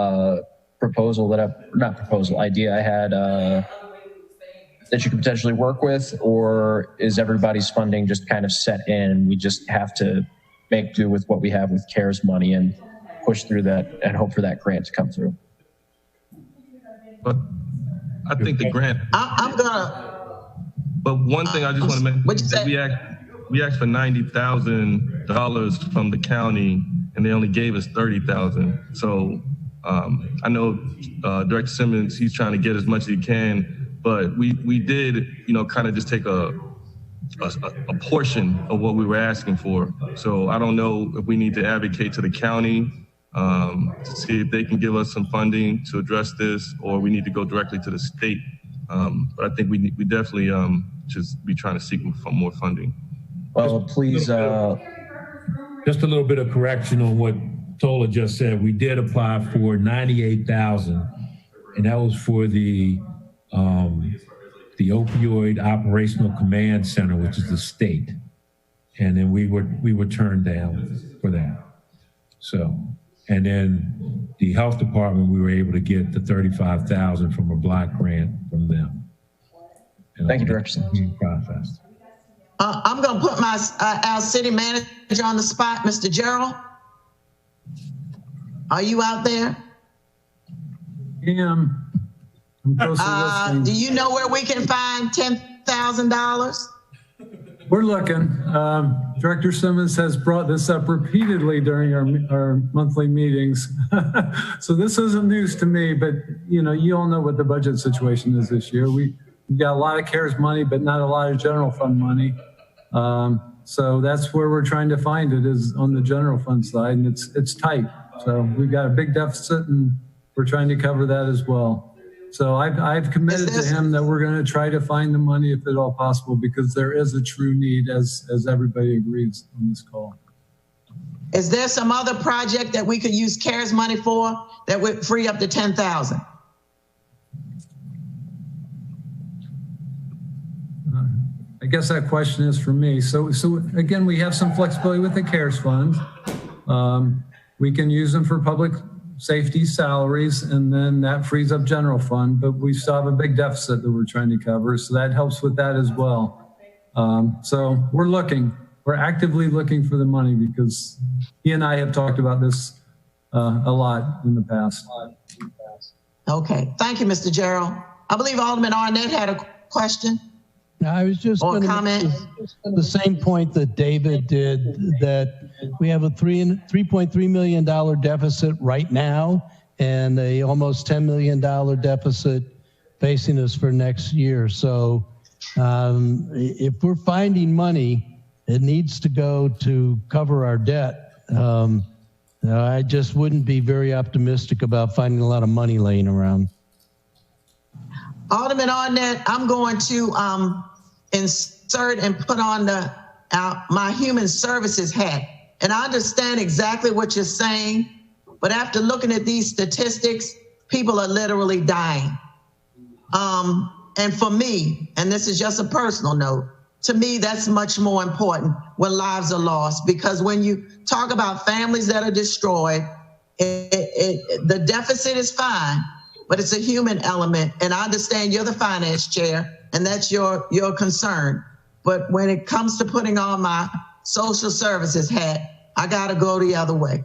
idea I had that you could potentially work with, or is everybody's funding just kind of set in and we just have to make do with what we have with CARES money and push through that and hope for that grant to come through? But I think the grant. I'm gonna. But one thing I just want to mention is that we asked for $90,000 from the county, and they only gave us $30,000. So I know Director Simmons, he's trying to get as much as he can, but we did, kind of just take a portion of what we were asking for. So I don't know if we need to advocate to the county to see if they can give us some funding to address this, or we need to go directly to the state. But I think we definitely just be trying to seek more funding. Well, please. Just a little bit of correction on what Tola just said. We did apply for $98,000, and that was for the Opioid Operational Command Center, which is the state, and then we were turned down for that. So, and then the health department, we were able to get the $35,000 from a block grant from them. And thank you, Director. I'm going to put our city manager on the spot, Mr. Gerald. Are you out there? Yeah, I'm closely listening. Do you know where we can find $10,000? We're looking. Director Simmons has brought this up repeatedly during our monthly meetings. So this isn't news to me, but you all know what the budget situation is this year. We've got a lot of CARES money, but not a lot of general fund money. So that's where we're trying to find it, is on the general fund side, and it's tight. So we've got a big deficit, and we're trying to cover that as well. So I've committed to him that we're going to try to find the money if at all possible, because there is a true need, as everybody agrees on this call. Is there some other project that we could use CARES money for that would free up the $10,000? I guess that question is for me. So again, we have some flexibility with the CARES fund. We can use them for public safety salaries, and then that frees up general fund, but we still have a big deficit that we're trying to cover. So that helps with that as well. So we're actively looking for the money, because he and I have talked about this a lot in the past. Okay, thank you, Mr. Gerald. I believe Alderman Arnett had a question. I was just going to make the same point that David did, that we have a $3.3 million deficit right now, and a almost $10 million deficit facing us for next year. So if we're finding money, it needs to go to cover our debt. I just wouldn't be very optimistic about finding a lot of money laying around. Alderman Arnett, I'm going to insert and put on my human services hat. And I understand exactly what you're saying, but after looking at these statistics, people are literally dying. And for me, and this is just a personal note, to me, that's much more important when lives are lost, because when you talk about families that are destroyed, the deficit is fine, but it's a human element. And I understand you're the finance chair, and that's your concern. But when it comes to putting on my social services hat, I got to go the other way.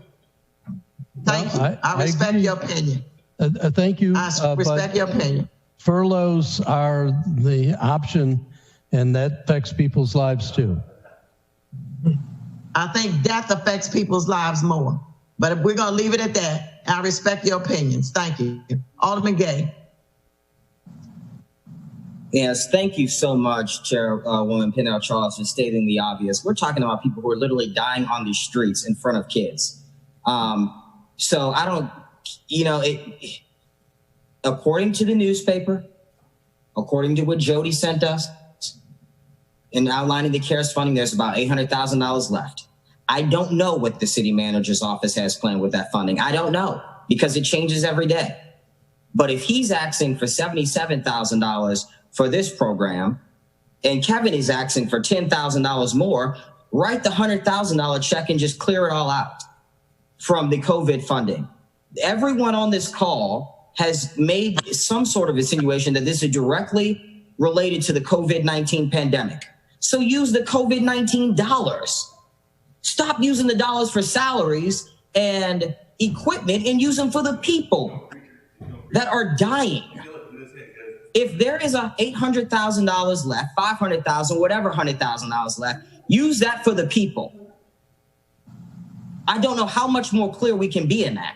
Thank you. I respect your opinion. Thank you. I respect your opinion. Furloughs are the option, and that affects people's lives too. I think death affects people's lives more, but we're going to leave it at that. I respect your opinions. Thank you. Alderman Gay. Yes, thank you so much, Chairwoman Pennell Charles, for stating the obvious. We're talking about people who are literally dying on the streets in front of kids. So I don't, according to the newspaper, according to what Jody sent us, in outlining the CARES funding, there's about $800,000 left. I don't know what the city manager's office has planned with that funding. I don't know, because it changes every day. But if he's asking for $77,000 for this program, and Kevin is asking for $10,000 more, write the $100,000 check and just clear it all out from the COVID funding. Everyone on this call has made some sort of insinuation that this is directly related to the COVID-19 pandemic. So use the COVID-19 dollars. Stop using the dollars for salaries and equipment and use them for the people that are dying. If there is a $800,000 left, $500,000, whatever $100,000 left, use that for the people. I don't know how much more clear we can be in that.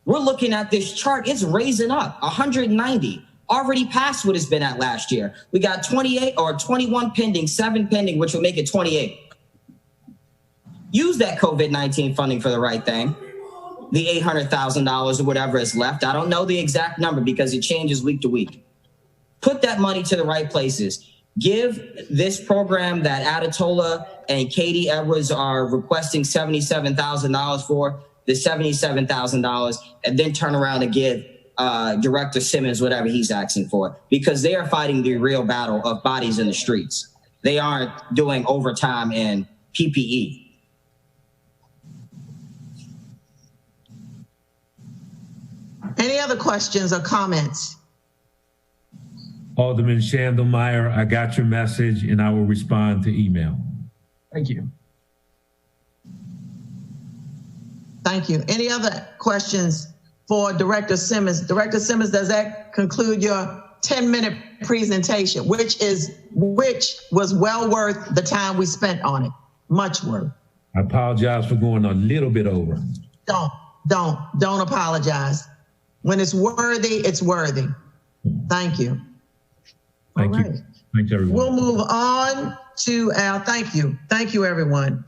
We're looking at this chart. It's raising up 190, already past what it's been at last year. We got 28 or 21 pending, 7 pending, which would make it 28. Use that COVID-19 funding for the right thing. The $800,000 or whatever is left. I don't know the exact number because it changes week to week. Put that money to the right places. Give this program that Adetola and Katie Edwards are requesting $77,000 for, the $77,000, and then turn around and give Director Simmons whatever he's asking for, because they are fighting the real battle of bodies in the streets. They aren't doing overtime and PPE. Any other questions or comments? Alderman Shandelmeyer, I got your message and I will respond to email. Thank you. Thank you. Any other questions for Director Simmons? Director Simmons, does that conclude your 10-minute presentation, which was well worth the time we spent on it? Much worth. I apologize for going a little bit over. Don't apologize. When it's worthy, it's worthy. Thank you. Thank you. Thanks, everyone. We'll move on to our, thank you, everyone.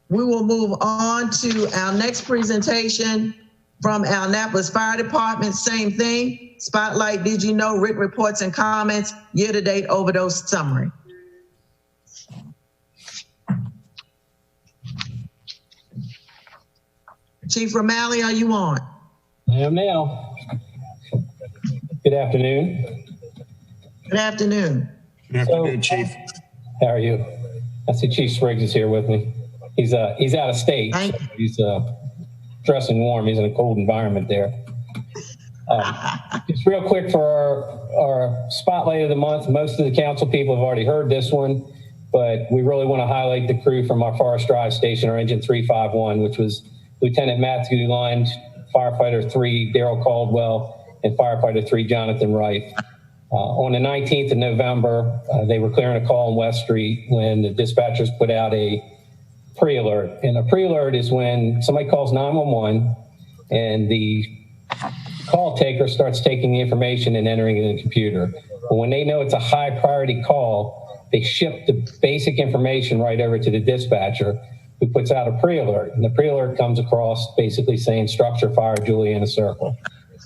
We will move on to our next presentation from our Annapolis Fire Department. Same thing, Spotlight, Did You Know, written reports and comments, year-to-date overdose summary. Chief Romali, are you on? I am now. Good afternoon. Good afternoon. Good afternoon, Chief. How are you? I see Chief Spriggs is here with me. He's out of state. So he's dressing warm. He's in a cold environment there. Just real quick for our spotlight of the month. Most of the council people have already heard this one, but we really want to highlight the crew from our Forest Drive station, our Engine 351, which was Lieutenant Matthew Lund, Firefighter 3 Daryl Caldwell, and Firefighter 3 Jonathan Wright. On the 19th of November, they were clearing a call on West Street when the dispatchers put out a pre-alert. And a pre-alert is when somebody calls 911 and the call taker starts taking the information and entering it in the computer. But when they know it's a high priority call, they ship the basic information right over to the dispatcher, who puts out a pre-alert. And the pre-alert comes across basically saying structure fire, Juliana Circle.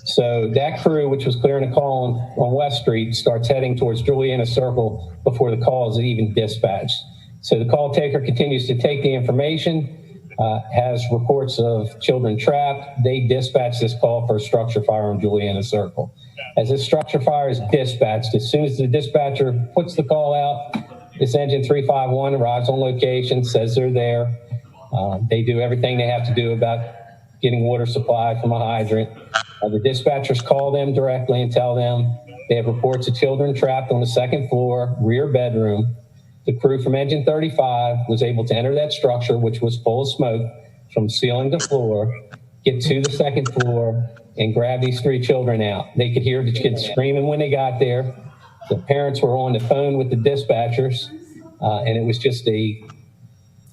So that crew, which was clearing a call on West Street, starts heading towards Juliana Circle before the call is even dispatched. So the call taker continues to take the information, has reports of children trapped. They dispatch this call for a structure fire on Juliana Circle. As this structure fire is dispatched, as soon as the dispatcher puts the call out, this Engine 351 arrives on location, says they're there. They do everything they have to do about getting water supply from a hydrant. The dispatchers call them directly and tell them they have reports of children trapped on the second floor, rear bedroom. The crew from Engine 35 was able to enter that structure, which was full of smoke from ceiling to floor, get to the second floor, and grab these 3 children out. They could hear the kids screaming when they got there. The parents were on the phone with the dispatchers, and it was just a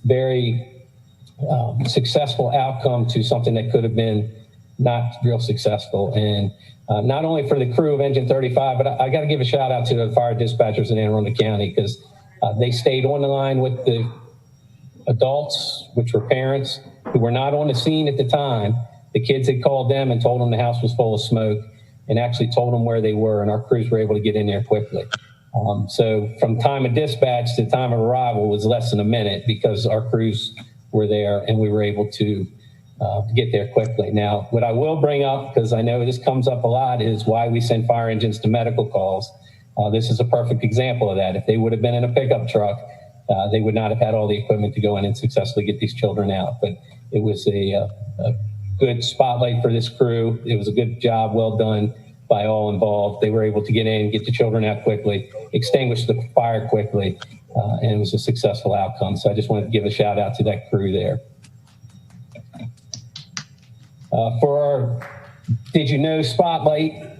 very successful outcome to something that could have been not real successful. And not only for the crew of Engine 35, but I got to give a shout out to the fire dispatchers in Anne Arundel County, because they stayed on the line with the adults, which were parents who were not on the scene at the time. The kids had called them and told them the house was full of smoke, and actually told them where they were, and our crews were able to get in there quickly. So from time of dispatch to time of arrival was less than a minute, because our crews were there and we were able to get there quickly. Now, what I will bring up, because I know this comes up a lot, is why we send fire engines to medical calls. This is a perfect example of that. If they would have been in a pickup truck, they would not have had all the equipment to go in and successfully get these children out. But it was a good spotlight for this crew. It was a good job, well done by all involved. They were able to get in, get the children out quickly, extinguish the fire quickly, and it was a successful outcome. So I just wanted to give a shout out to that crew there. For our Did You Know Spotlight,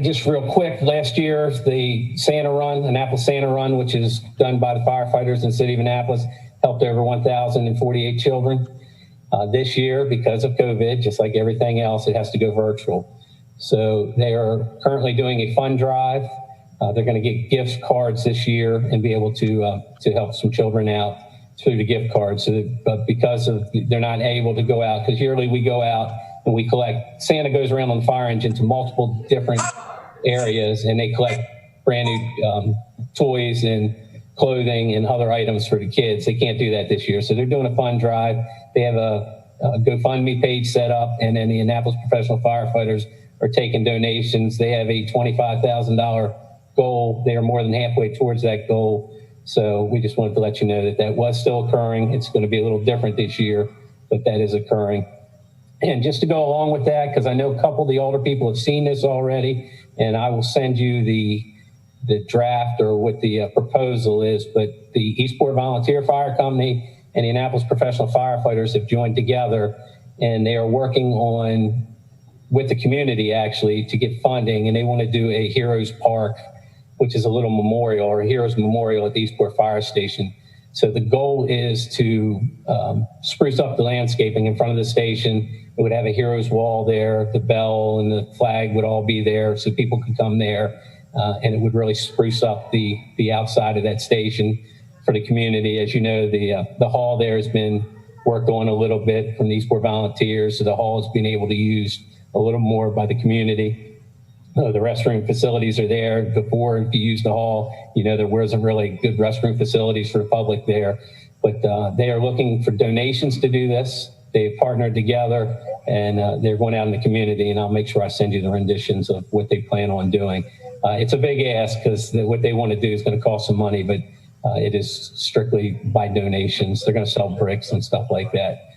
just real quick, last year, the Santa Run, Annapolis Santa Run, which is done by the firefighters in the city of Annapolis, helped over 1,048 children. This year, because of COVID, just like everything else, it has to go virtual. So they are currently doing a fund drive. They're going to get gift cards this year and be able to help some children out through the gift cards. So, but because of they're not able to go out, because yearly we go out and we collect. Santa goes around on the fire engine to multiple different areas, and they collect brand new toys and clothing and other items for the kids. They can't do that this year, so they're doing a fund drive. They have a GoFundMe page set up, and then the Annapolis professional firefighters are taking donations. They have a $25,000 goal. They are more than halfway towards that goal. So we just wanted to let you know that that was still occurring. It's going to be a little different this year, but that is occurring. And just to go along with that, because I know a couple of the older people have seen this already, and I will send you the draft or what the proposal is, but the Eastport Volunteer Fire Company and the Annapolis Professional Firefighters have joined together, and they are working on, with the community actually, to get funding, and they want to do a Heroes Park, which is a little memorial, or a Heroes Memorial at the Eastport Fire Station. So the goal is to spruce up the landscaping in front of the station. It would have a Heroes Wall there, the bell and the flag would all be there so people could come there, and it would really spruce up the outside of that station for the community. As you know, the hall there has been worked on a little bit from the Eastport Volunteers, so the hall has been able to use a little more by the community. The restroom facilities are there. Before, if you used the hall, you know, there wasn't really good restroom facilities for the public there. But they are looking for donations to do this. They've partnered together, and they're going out in the community, and I'll make sure I send you the renditions of what they plan on doing. It's a big ask, because what they want to do is going to cost some money, but it is strictly by donations. They're going to sell bricks and stuff like that.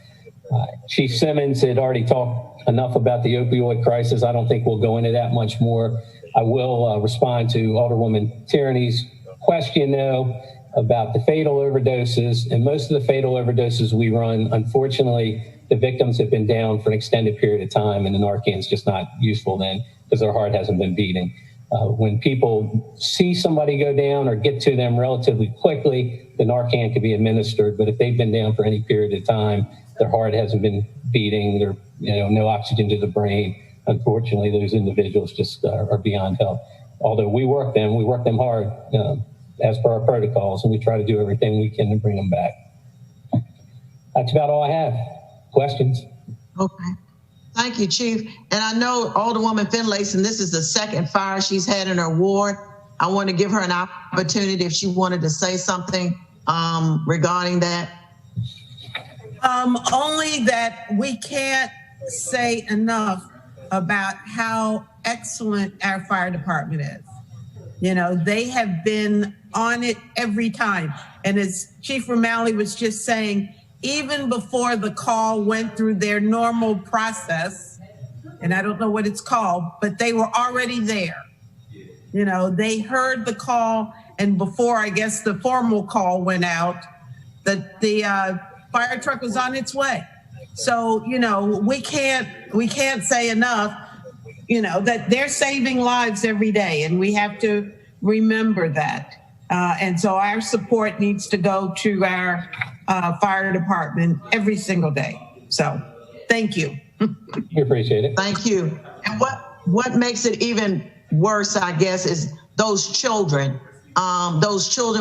Chief Simmons had already talked enough about the opioid crisis. I don't think we'll go into that much more. I will respond to Alderwoman Tierney's question, though, about the fatal overdoses. And most of the fatal overdoses we run, unfortunately, the victims have been down for an extended period of time, and the Narcan's just not useful then because their heart hasn't been beating. When people see somebody go down or get to them relatively quickly, the Narcan can be administered. But if they've been down for any period of time, their heart hasn't been beating, there's no oxygen to the brain, unfortunately, those individuals just are beyond help. Although we work them hard as per our protocols, and we try to do everything we can to bring them back. That's about all I have. Questions? Okay. Thank you, Chief. And I know Alderwoman Finlayson, this is the second fire she's had in her ward. I want to give her an opportunity if she wanted to say something regarding that. Only that we can't say enough about how excellent our fire department is. You know, they have been on it every time. And as Chief Romali was just saying, even before the call went through their normal process, and I don't know what it's called, but they were already there. You know, they heard the call and before I guess the formal call went out, that the fire truck was on its way. So, you know, we can't say enough, you know, that they're saving lives every day, and we have to remember that. And so our support needs to go to our fire department every single day. So thank you. We appreciate it. Thank you. And what makes it even worse, I guess, is those children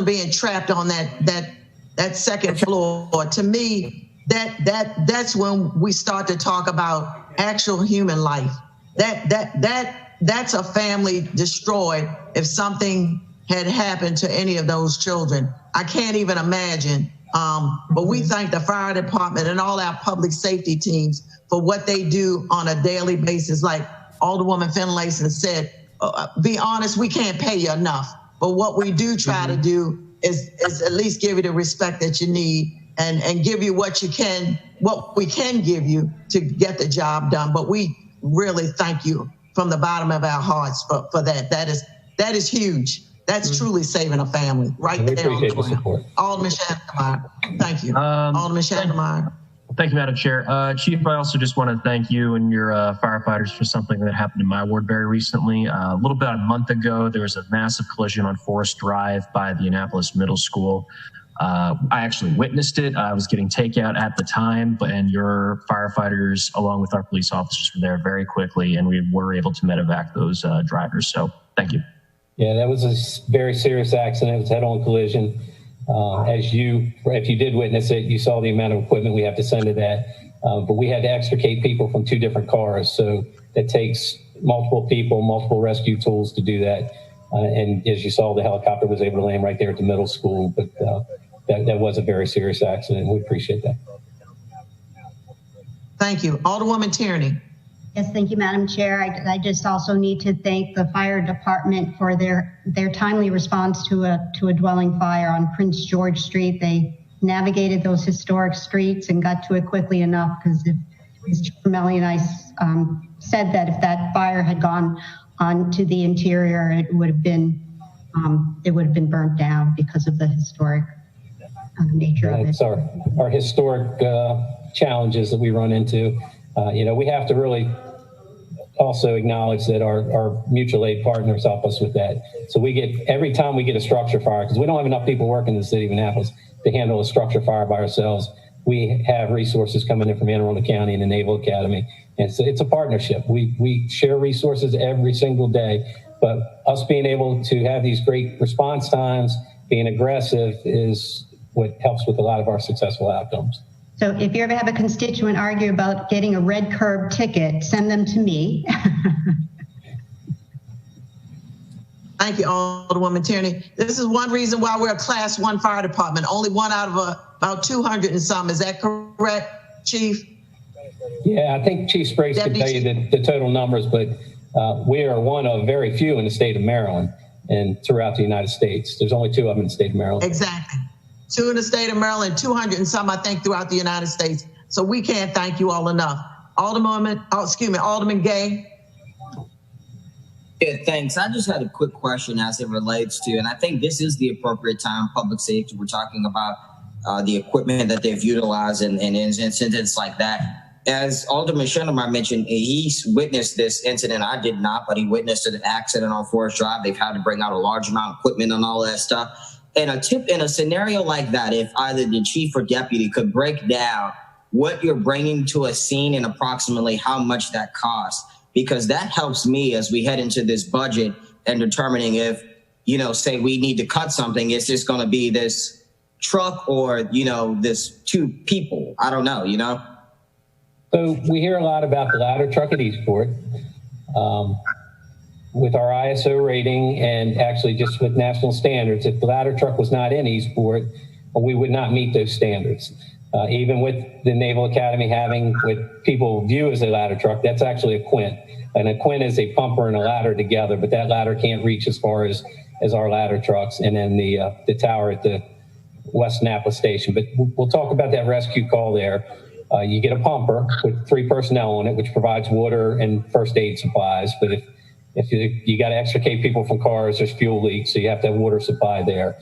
being trapped on that second floor. To me, that's when we start to talk about actual human life. That's a family destroyed if something had happened to any of those children. I can't even imagine. But we thank the fire department and all our public safety teams for what they do on a daily basis. Like Alderwoman Finlayson said, be honest, we can't pay you enough. But what we do try to do is at least give you the respect that you need and give you what we can give you to get the job done. But we really thank you from the bottom of our hearts for that. That is huge. That's truly saving a family right there on the ground. Alderman Shandemeyer, thank you. Alderman Shandemeyer. Thank you, Madam Chair. Chief, I also just want to thank you and your firefighters for something that happened in my ward very recently. A little bit, a month ago, there was a massive collision on Forest Drive by the Annapolis Middle School. I actually witnessed it. I was getting takeout at the time, and your firefighters, along with our police officers, were there very quickly, and we were able to medevac those drivers. So thank you. Yeah, that was a very serious accident. It was a head-on collision. If you did witness it, you saw the amount of equipment we have to send to that. But we had to extricate people from 2 different cars. So that takes multiple people, multiple rescue tools to do that. And as you saw, the helicopter was able to land right there at the middle school. But that was a very serious accident. We appreciate that. Thank you. Alderwoman Tierney. Yes, thank you, Madam Chair. I just also need to thank the fire department for their timely response to a dwelling fire on Prince George Street. They navigated those historic streets and got to it quickly enough, because as Melly and I said, that if that fire had gone onto the interior, it would have been burnt down because of the historic nature of it. It's our historic challenges that we run into. We have to really also acknowledge that our mutual aid partners help us with that. So every time we get a structure fire, because we don't have enough people working in the city of Annapolis to handle a structure fire by ourselves, we have resources coming in from Anne Arundel County and the Naval Academy. And so it's a partnership. We share resources every single day, but us being able to have these great response times, being aggressive, is what helps with a lot of our successful outcomes. So if you ever have a constituent argue about getting a red curb ticket, send them to me. Thank you, Alderwoman Tierney. This is one reason why we're a Class 1 fire department, only one out of about 200 and some. Is that correct, Chief? Yeah, I think Chief Spriggs can tell you the total numbers, but we are one of very few in the state of Maryland and throughout the United States.'s only 2 of them in the state of Maryland. Exactly. 2 in the state of Maryland, 200 and some, I think, throughout the United States. So we can't thank you all enough. Alderman Gay. Yeah, thanks. I just had a quick question as it relates to, and I think this is the appropriate time, public safety. We're talking about the equipment that they've utilized in incidents like that. As Alderman Shandemeyer mentioned, he witnessed this incident. I did not, but he witnessed an accident on Forest Drive. They've had to bring out a large amount of equipment and all that stuff. And a tip in a scenario like that, if either the chief or deputy could break down what you're bringing to a scene and approximately how much that costs, because that helps me as we head into this budget and determining if, say we need to cut something, is this going to be this truck or, this 2 people? I don't know, So we hear a lot about the ladder truck at Eastport. With our ISO rating and actually just with national standards, if the ladder truck was not in Eastport, we would not meet those standards. Even with the Naval Academy having what people view as a ladder truck, that's actually a quint. And a quint is a pumper and a ladder together, but that ladder can't reach as far as our ladder trucks. And then the tower at the West Annapolis station. But we'll talk about that rescue call there. You get a pumper with 3 personnel on it, which provides water and first aid supplies. But if If you got to extricate people from cars, there's fuel leaks, so you have to have water supply there.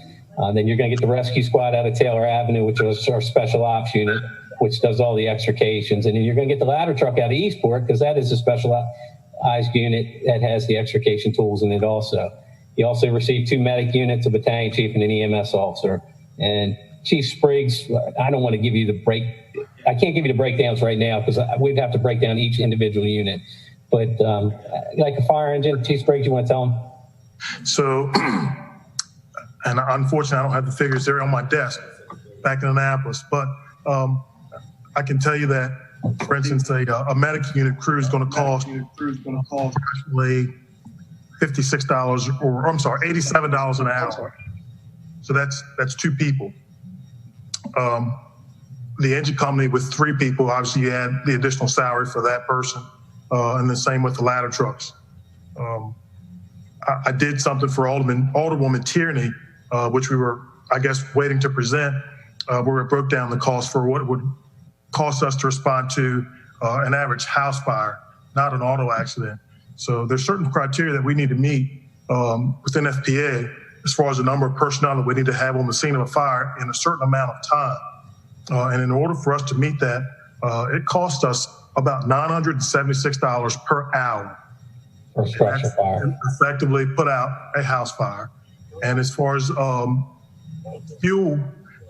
Then you're going to get the rescue squad out of Taylor Avenue, which is our special ops unit, which does all the extrications. And then you're going to get the ladder truck out of Eastport, because that is a specialized unit that has the extrication tools in it also. You also receive 2 medic units, a battalion chief and an EMS officer. And Chief Spriggs, I don't want to give you I can't give you the breakdowns right now, because we'd have to break down each individual unit. But like a fire engine, Chief Spriggs, you want to tell them? So, and unfortunately, I don't have the figures there on my desk back in Annapolis, but I can tell you that, for instance, a medic unit crew is going to cost actually $56, or I'm sorry, $87 an hour. So that's 2 people. The engine company with 3 people, obviously you add the additional salary for that person, and the same with the ladder trucks. I did something for Alderwoman Tierney, which we were, I guess, waiting to present, where it broke down the cost for what it would cost us to respond to an average house fire, not an auto accident. So there's certain criteria that we need to meet within FPA as far as the number of personnel that we need to have on the scene of a fire in a certain amount of time. And in order for us to meet that, it costs us about $976 per hour. For structure fire. Effectively put out a house fire. And as far as fuel,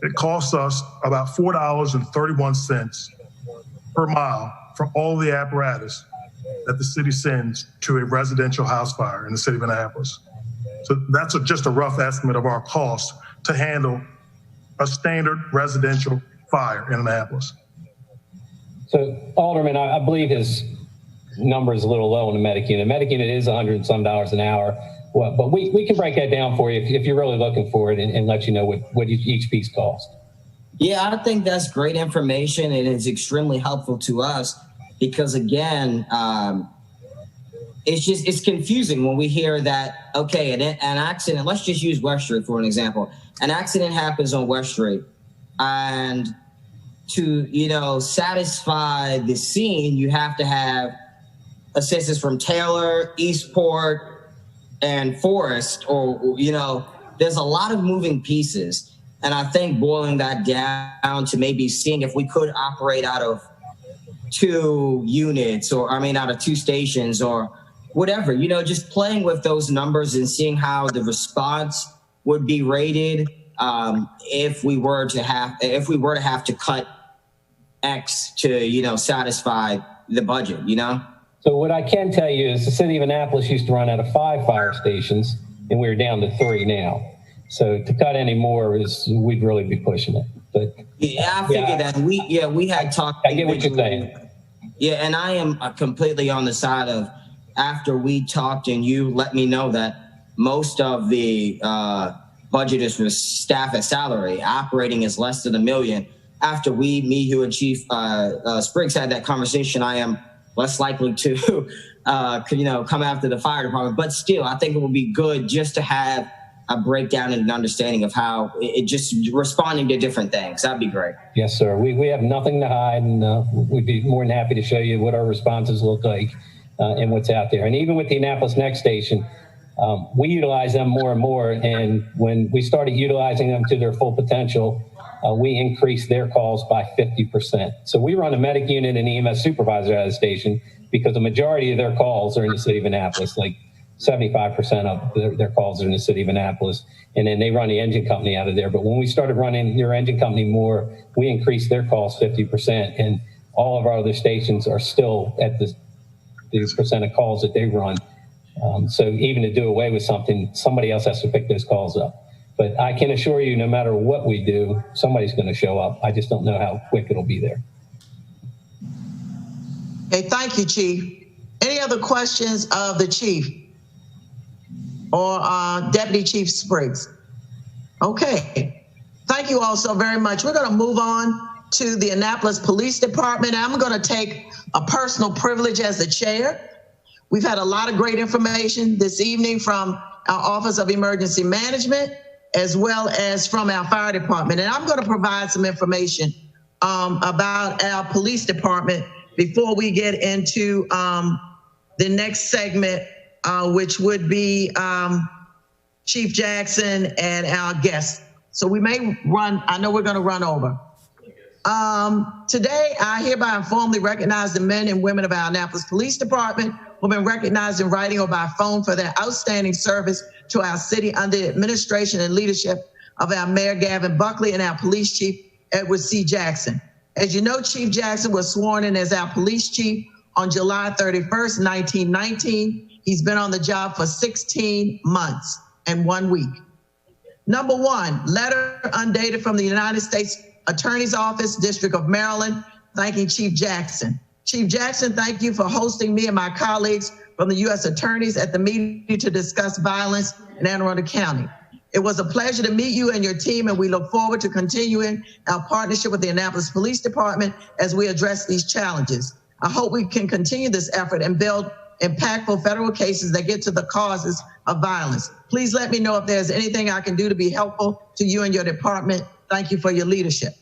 it costs us about $4.31 per mile for all the apparatus that the city sends to a residential house fire in the city of Annapolis. So that's just a rough estimate of our cost to handle a standard residential fire in Annapolis. So, Alderman, I believe his number is a little low on the medic unit. Medic unit is $100 and some an hour. Well, but we can break that down for you if you're really looking for it, and let you know what each piece costs. Yeah, I think that's great information, and it's extremely helpful to us because, again, it's confusing when we hear that, okay, an accident, let's just use West Street for an example. An accident happens on West Street, and to, satisfy the scene, you have to have assistance from Taylor, Eastport, and Forest, or, there's a lot of moving pieces. And I think boiling that down to maybe seeing if we could operate out of 2 units, out of 2 stations or whatever, just playing with those numbers and seeing how the response would be rated if we were to have to cut X to, satisfy the budget, So what I can tell you is the city of Annapolis used to run out of 5 fire stations, and we're down to 3 now. So to cut any more we'd really be pushing it. But yeah, I figured that we had talked. I get what you're saying. Yeah, and I am completely on the side of, after we talked and you let me know that most of the budget is for staff at salary, operating is less than $1 million. After me, you, and Chief Spriggs had that conversation, I am less likely to, come after the fire department. But still, I think it would be good just to have a breakdown and an understanding of how it just responding to different things. That'd be great. Yes, sir. We have nothing to hide, and we'd be more than happy to show you what our responses look like and what's out there. And even with the Annapolis Next Station, we utilize them more and more. And when we started utilizing them to their full potential, we increased their calls by 50%. So we run a medic unit and EMS supervisor out of the station because the majority of their calls are in the city of Annapolis, like 75% of their calls are in the city of Annapolis. And then they run the engine company out of there. But when we started running your engine company more, we increased their calls 50%. And all of our other stations are still at the percent of calls that they run. So even to do away with something, somebody else has to pick those calls up. But I can assure you, no matter what we do, somebody's going to show up. I just don't know how quick it'll be there. Okay, thank you, Chief. Any other questions of the Chief or Deputy Chief Spriggs? Okay, thank you all so very much. We're going to move on to the Annapolis Police Department. I'm going to take a personal privilege as the chair. We've had a lot of great information this evening from our Office of Emergency Management, as well as from our fire department. And I'm going to provide some information about our police department before we get into the next segment which would be Chief Jackson and our guests. So we may run, I know we're going to run over. Today, I hereby formally recognize the men and women of our Annapolis Police Department who have been recognized in writing or by phone for their outstanding service to our city under the administration and leadership of our Mayor Gavin Buckley and our Police Chief Edward C. Jackson. As you know, Chief Jackson was sworn in as our police chief on July 31st, 1919. He's been on the job for 16 months and 1 week. Number one, letter undated from the United States Attorney's Office, District of Maryland, thanking Chief Jackson. Chief Jackson, thank you for hosting me and my colleagues from the U.S. attorneys at the meeting to discuss violence in Anne Arundel County. It was a pleasure to meet you and your team, and we look forward to continuing our partnership with the Annapolis Police Department as we address these challenges. I hope we can continue this effort and build impactful federal cases that get to the causes of violence. Please let me know if there's anything I can do to be helpful to you and your department. Thank you for your leadership.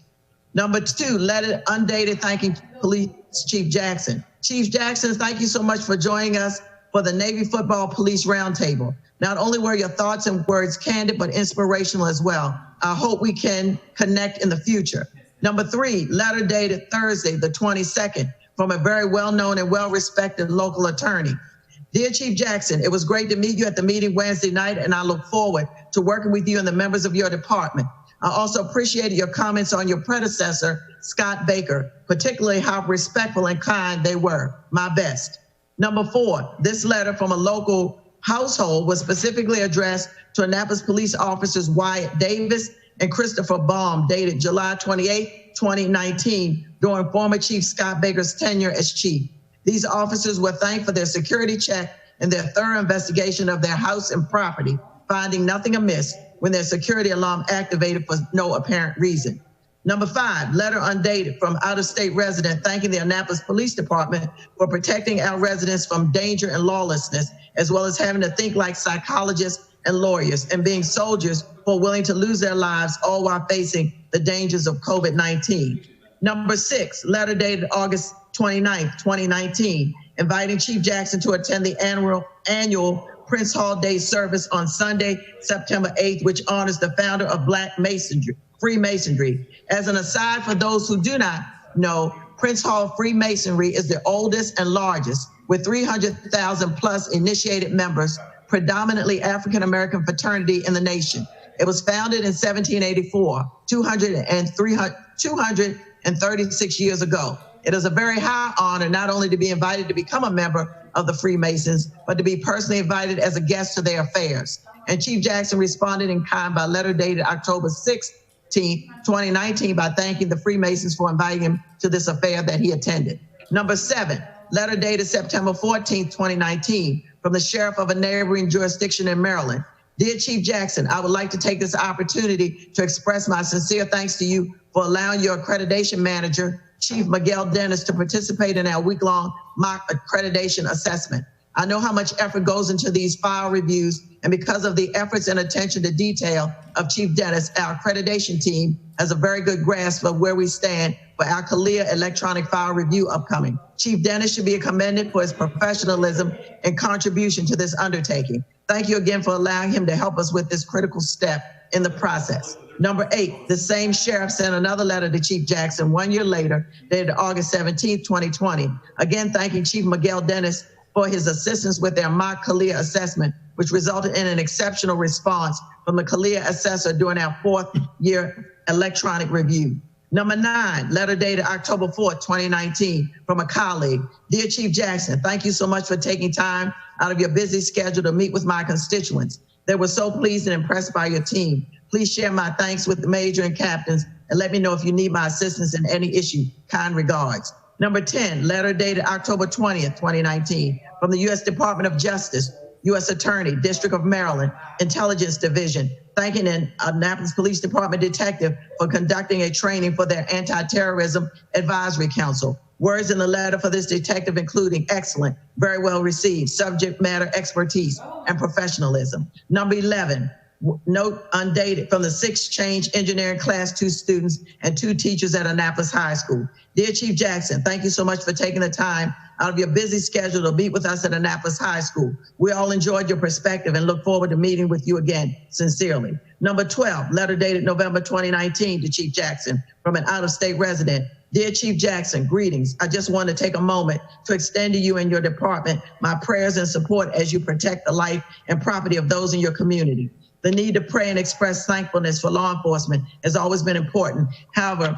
Number two, letter undated thanking Police Chief Jackson. Chief Jackson, thank you so much for joining us for the Navy Football Police Roundtable. Not only were your thoughts and words candid, but inspirational as well. I hope we can connect in the future. Number three, letter dated Thursday, the 22nd, from a very well-known and well-respected local attorney. Dear Chief Jackson, it was great to meet you at the meeting Wednesday night, and I look forward to working with you and the members of your department. I also appreciated your comments on your predecessor, Scott Baker, particularly how respectful and kind they were. My best. Number four, this letter from a local household was specifically addressed to Annapolis police officers Wyatt Davis and Christopher Baum, dated July 28, 2019, during former Chief Scott Baker's tenure as chief. These officers were thanked for their security check and their thorough investigation of their house and property, finding nothing amiss when their security alarm activated for no apparent reason. Number five, letter undated from out-of-state resident thanking the Annapolis Police Department for protecting our residents from danger and lawlessness, as well as having to think like psychologists and lawyers and being soldiers who are willing to lose their lives, all while facing the dangers of COVID-19. Number six, letter dated August 29th, 2019, inviting Chief Jackson to attend the annual Prince Hall Day service on Sunday, September 8th, which honors the founder of Black Masonry, Freemasonry. As an aside, for those who do not know, Prince Hall Freemasonry is the oldest and largest, with 300,000 plus initiated members, predominantly African-American fraternity in the nation. It was founded in 1784, 236 years ago. It is a very high honor not only to be invited to become a member of the Freemasons, but to be personally invited as a guest to their affairs. And Chief Jackson responded in kind by letter dated October 16, 2019, by thanking the Freemasons for inviting him to this affair that he attended. Number seven, letter dated September 14, 2019, from the sheriff of a neighboring jurisdiction in Maryland. Dear Chief Jackson, I would like to take this opportunity to express my sincere thanks to you for allowing your accreditation manager, Chief Miguel Dennis, to participate in our week-long mock accreditation assessment. I know how much effort goes into these file reviews, and because of the efforts and attention to detail of Chief Dennis, our accreditation team has a very good grasp of where we stand for our CALEA electronic file review upcoming. Chief Dennis should be commended for his professionalism and contribution to this undertaking. Thank you again for allowing him to help us with this critical step in the process. Number eight, the same sheriff sent another letter to Chief Jackson 1 year later, dated August 17, 2020, again thanking Chief Miguel Dennis for his assistance with their mock CALEA assessment, which resulted in an exceptional response from the CALEA assessor during our 4th year electronic review. Number nine, letter dated October 4th, 2019, from a colleague. Dear Chief Jackson, thank you so much for taking time out of your busy schedule to meet with my constituents. They were so pleased and impressed by your team. Please share my thanks with the major and captains and let me know if you need my assistance in any issue. Kind regards. Number 10, letter dated October 20th, 2019, from the U.S. Department of Justice, U.S. Attorney, District of Maryland, Intelligence Division, thanking an Annapolis Police Department detective for conducting a training for their Anti-Terrorism Advisory Council. Words in the letter for this detective including excellent, very well received, subject matter expertise, and professionalism. Number 11, Note undated from the 6th Change Engineering Class 2 students and 2 teachers at Annapolis High School. Dear Chief Jackson, thank you so much for taking the time out of your busy schedule to meet with us at Annapolis High School. We all enjoyed your perspective and look forward to meeting with you again, sincerely. Number 12, letter dated November 2019 to Chief Jackson from an out-of-state resident. Dear Chief Jackson, greetings. I just want to take a moment to extend to you and your department my prayers and support as you protect the life and property of those in your community. The need to pray and express thankfulness for law enforcement has always been important. However,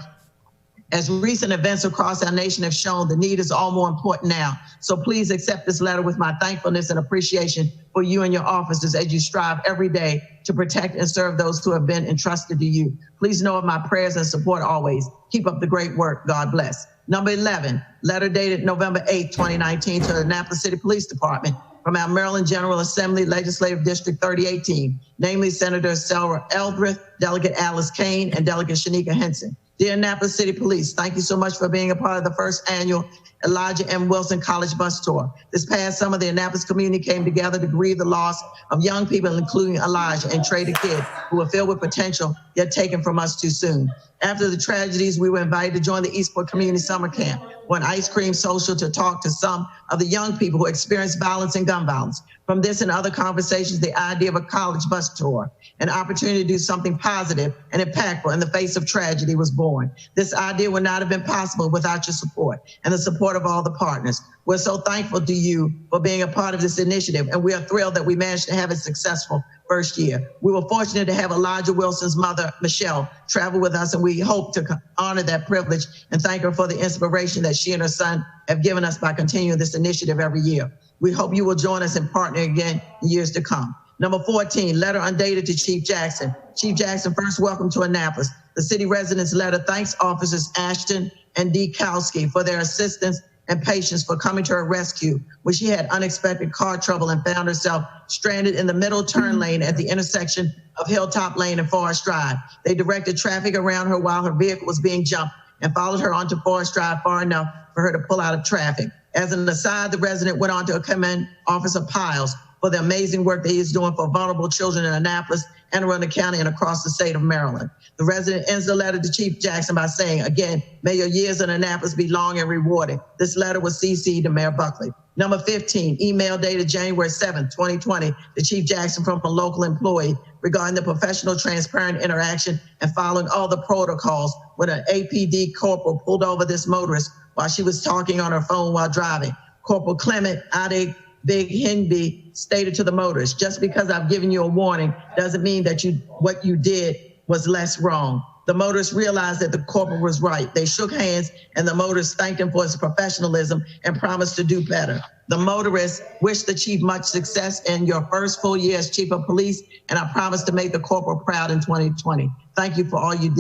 as recent events across our nation have shown, the need is all more important now. So please accept this letter with my thankfulness and appreciation for you and your officers as you strive every day to protect and serve those who have been entrusted to you. Please know of my prayers and support always. Keep up the great work. God bless. Number 11, letter dated November 8, 2019 to the Annapolis City Police Department from our Maryland General Assembly Legislative District 3018, namely Senator Selma Eldredge, Delegate Alice Kane, and Delegate Shanika Henson. Dear Annapolis City Police, thank you so much for being a part of the first annual Elijah M. Wilson College Bus Tour. This past summer, the Annapolis community came together to grieve the loss of young people, including Elijah and Trey the Kid, who were filled with potential, yet taken from us too soon. After the tragedies, we were invited to join the Eastport Community Summer Camp, one ice cream social to talk to some of the young people who experienced violence and gun violence. From this and other conversations, the idea of a college bus tour, an opportunity to do something positive and impactful in the face of tragedy, was born. This idea would not have been possible without your support and the support of all the partners. We're so thankful to you for being a part of this initiative, and we are thrilled that we managed to have a successful first year. We were fortunate to have Elijah Wilson's mother, Michelle, travel with us, and we hope to honor that privilege and thank her for the inspiration that she and her son have given us by continuing this initiative every year. We hope you will join us and partner again in years to come. Number 14, letter undated to Chief Jackson. Chief Jackson, first, welcome to Annapolis. The city residents' letter thanks officers Ashton and Dekowski for their assistance and patience for coming to her rescue when she had unexpected car trouble and found herself stranded in the middle turn lane at the intersection of Hilltop Lane and Forest Drive. They directed traffic around her while her vehicle was being jumped and followed her onto Forest Drive far enough for her to pull out of traffic. As an aside, the resident went on to commend Officer Piles for the amazing work that he is doing for vulnerable children in Annapolis, Anne Arundel County, and across the state of Maryland. The resident ends the letter to Chief Jackson by saying, again, may your years in Annapolis be long and rewarding. This letter was CC'd to Mayor Buckley. Number 15, email dated January 7, 2020, to Chief Jackson from a local employee regarding the professional, transparent interaction and following all the protocols when an APD corporal pulled over this motorist while she was talking on her phone while driving. Corporal Clement Ade Big Hinby stated to the motorist, just because I've given you a warning doesn't mean that what you did was less wrong. The motorist realized that the corporal was right. They shook hands and the motorist thanked him for his professionalism and promised to do better. The motorist wished the chief much success in your first full year as chief of police, and I promise to make the corporal proud in 2020. Thank you for all you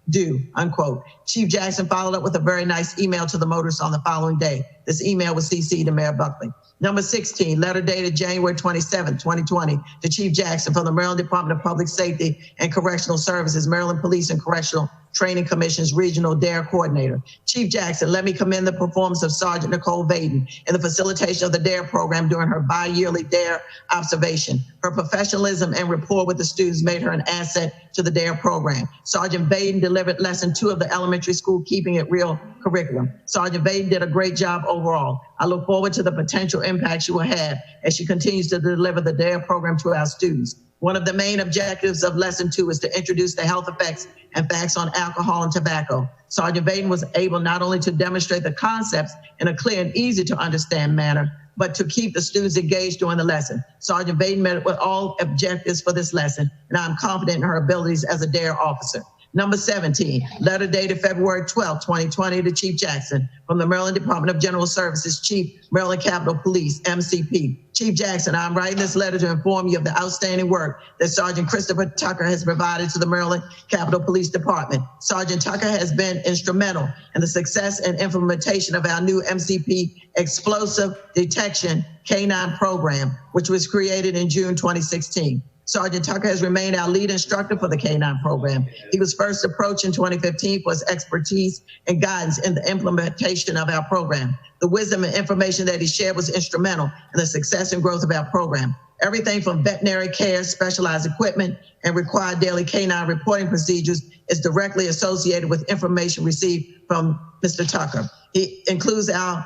do, unquote. Chief Jackson followed up with a very nice email to the motorist on the following day. This email was CC'd to Mayor Buckley. Number 16, letter dated January 27, 2020, to Chief Jackson from the Maryland Department of Public Safety and Correctional Services, Maryland Police and Correctional Training Commission's Regional DARE Coordinator. Chief Jackson, let me commend the performance of Sergeant Nicole Vaden in the facilitation of the DARE program during her bi-yearly DARE observation. Her professionalism and rapport with the students made her an asset to the DARE program. Sergeant Vaden delivered lesson 2 of the elementary school Keeping It Real curriculum. Sergeant Vaden did a great job overall. I look forward to the potential impact she will have as she continues to deliver the DARE program to our students. One of the main objectives of lesson 2 is to introduce the health effects and facts on alcohol and tobacco. Sergeant Vaden was able not only to demonstrate the concepts in a clear and easy to understand manner, but to keep the students engaged during the lesson. Sergeant Vaden met with all objectives for this lesson, and I'm confident in her abilities as a DARE officer. Number 17, letter dated February 12, 2020 to Chief Jackson from the Maryland Department of General Services, Chief Maryland Capitol Police, MCP. Chief Jackson, I'm writing this letter to inform you of the outstanding work that Sergeant Christopher Tucker has provided to the Maryland Capitol Police Department. Sergeant Tucker has been instrumental in the success and implementation of our new MCP Explosive Detection K-9 program, which was created in June 2016. Sergeant Tucker has remained our lead instructor for the K-9 program. He was first approached in 2015 for his expertise and guidance in the implementation of our program. The wisdom and information that he shared was instrumental in the success and growth of our program. Everything from veterinary care, specialized equipment, and required daily K-9 reporting procedures is directly associated with information received from Mr. Tucker. He includes our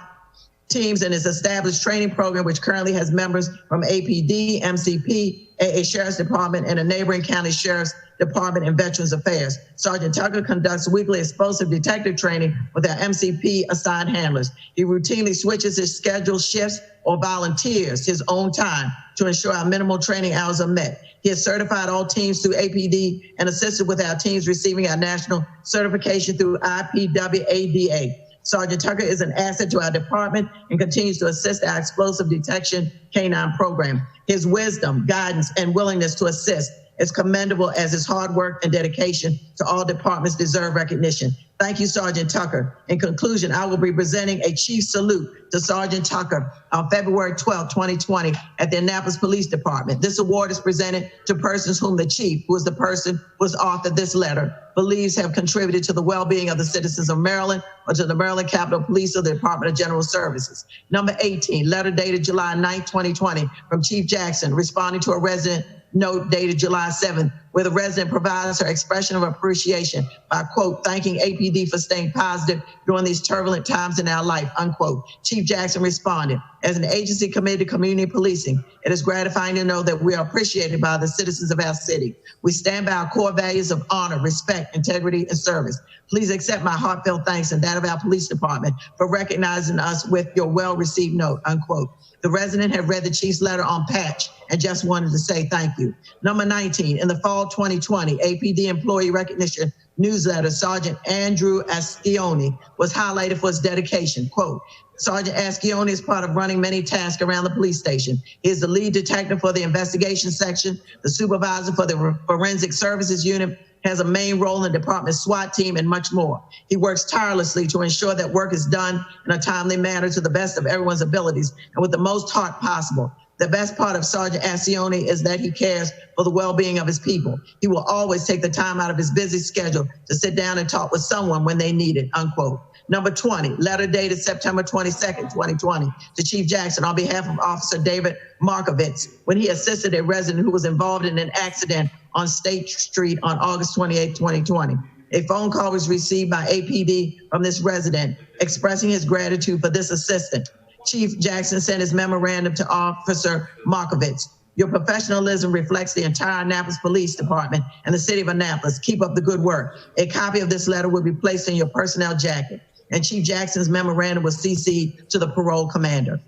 teams in his established training program, which currently has members from APD, MCP, AA Sheriff's Department, and a neighboring county Sheriff's Department and Veterans Affairs. Sergeant Tucker conducts weekly explosive detective training with our MCP assigned handlers. He routinely switches his scheduled shifts or volunteers his own time to ensure our minimal training hours are met. He has certified all teams through APD and assisted with our teams receiving our national certification through IPWADA. Sergeant Tucker is an asset to our department and continues to assist our explosive detection K-9 program. His wisdom, guidance, and willingness to assist is commendable, as his hard work and dedication to all departments deserve recognition. Thank you, Sergeant Tucker. In conclusion, I will be presenting a chief salute to Sergeant Tucker on February 12, 2020 at the Annapolis Police Department. This award is presented to persons whom the chief, who is the person who has authored this letter, believes have contributed to the well-being of the citizens of Maryland or to the Maryland Capitol Police or the Department of General Services. Number 18, letter dated July 9, 2020 from Chief Jackson, responding to a resident note dated July 7th, where the resident provides her expression of appreciation by, quote, thanking APD for staying positive during these turbulent times in our life, unquote. Chief Jackson responded, as an agency committed to community policing, it is gratifying to know that we are appreciated by the citizens of our city. We stand by our core values of honor, respect, integrity, and service. Please accept my heartfelt thanks and that of our police department for recognizing us with your well-received note, unquote. The resident had read the chief's letter on patch and just wanted to say thank you. Number 19, in the fall 2020, APD employee recognition newsletter, Sergeant Andrew Ascioni was highlighted for his dedication. Quote, Sergeant Ascioni is part of running many tasks around the police station. He is the lead detective for the investigation section, the supervisor for the forensic services unit, has a main role in the department's SWAT team, and much more. He works tirelessly to ensure that work is done in a timely manner to the best of everyone's abilities and with the most heart possible. The best part of Sergeant Ascioni is that he cares for the well-being of his people. He will always take the time out of his busy schedule to sit down and talk with someone when they need it, unquote. Number 20, letter dated September 22nd, 2020, to Chief Jackson on behalf of Officer David Markovitz when he assisted a resident who was involved in an accident on State Street on August 28, 2020. A phone call was received by APD from this resident expressing his gratitude for this assistance. Chief Jackson sent his memorandum to Officer Markovitz. Your professionalism reflects the entire Annapolis Police Department and the city of Annapolis. Keep up the good work. A copy of this letter will be placed in your personnel jacket. And Chief Jackson's memorandum was CC'd to the patrol commander.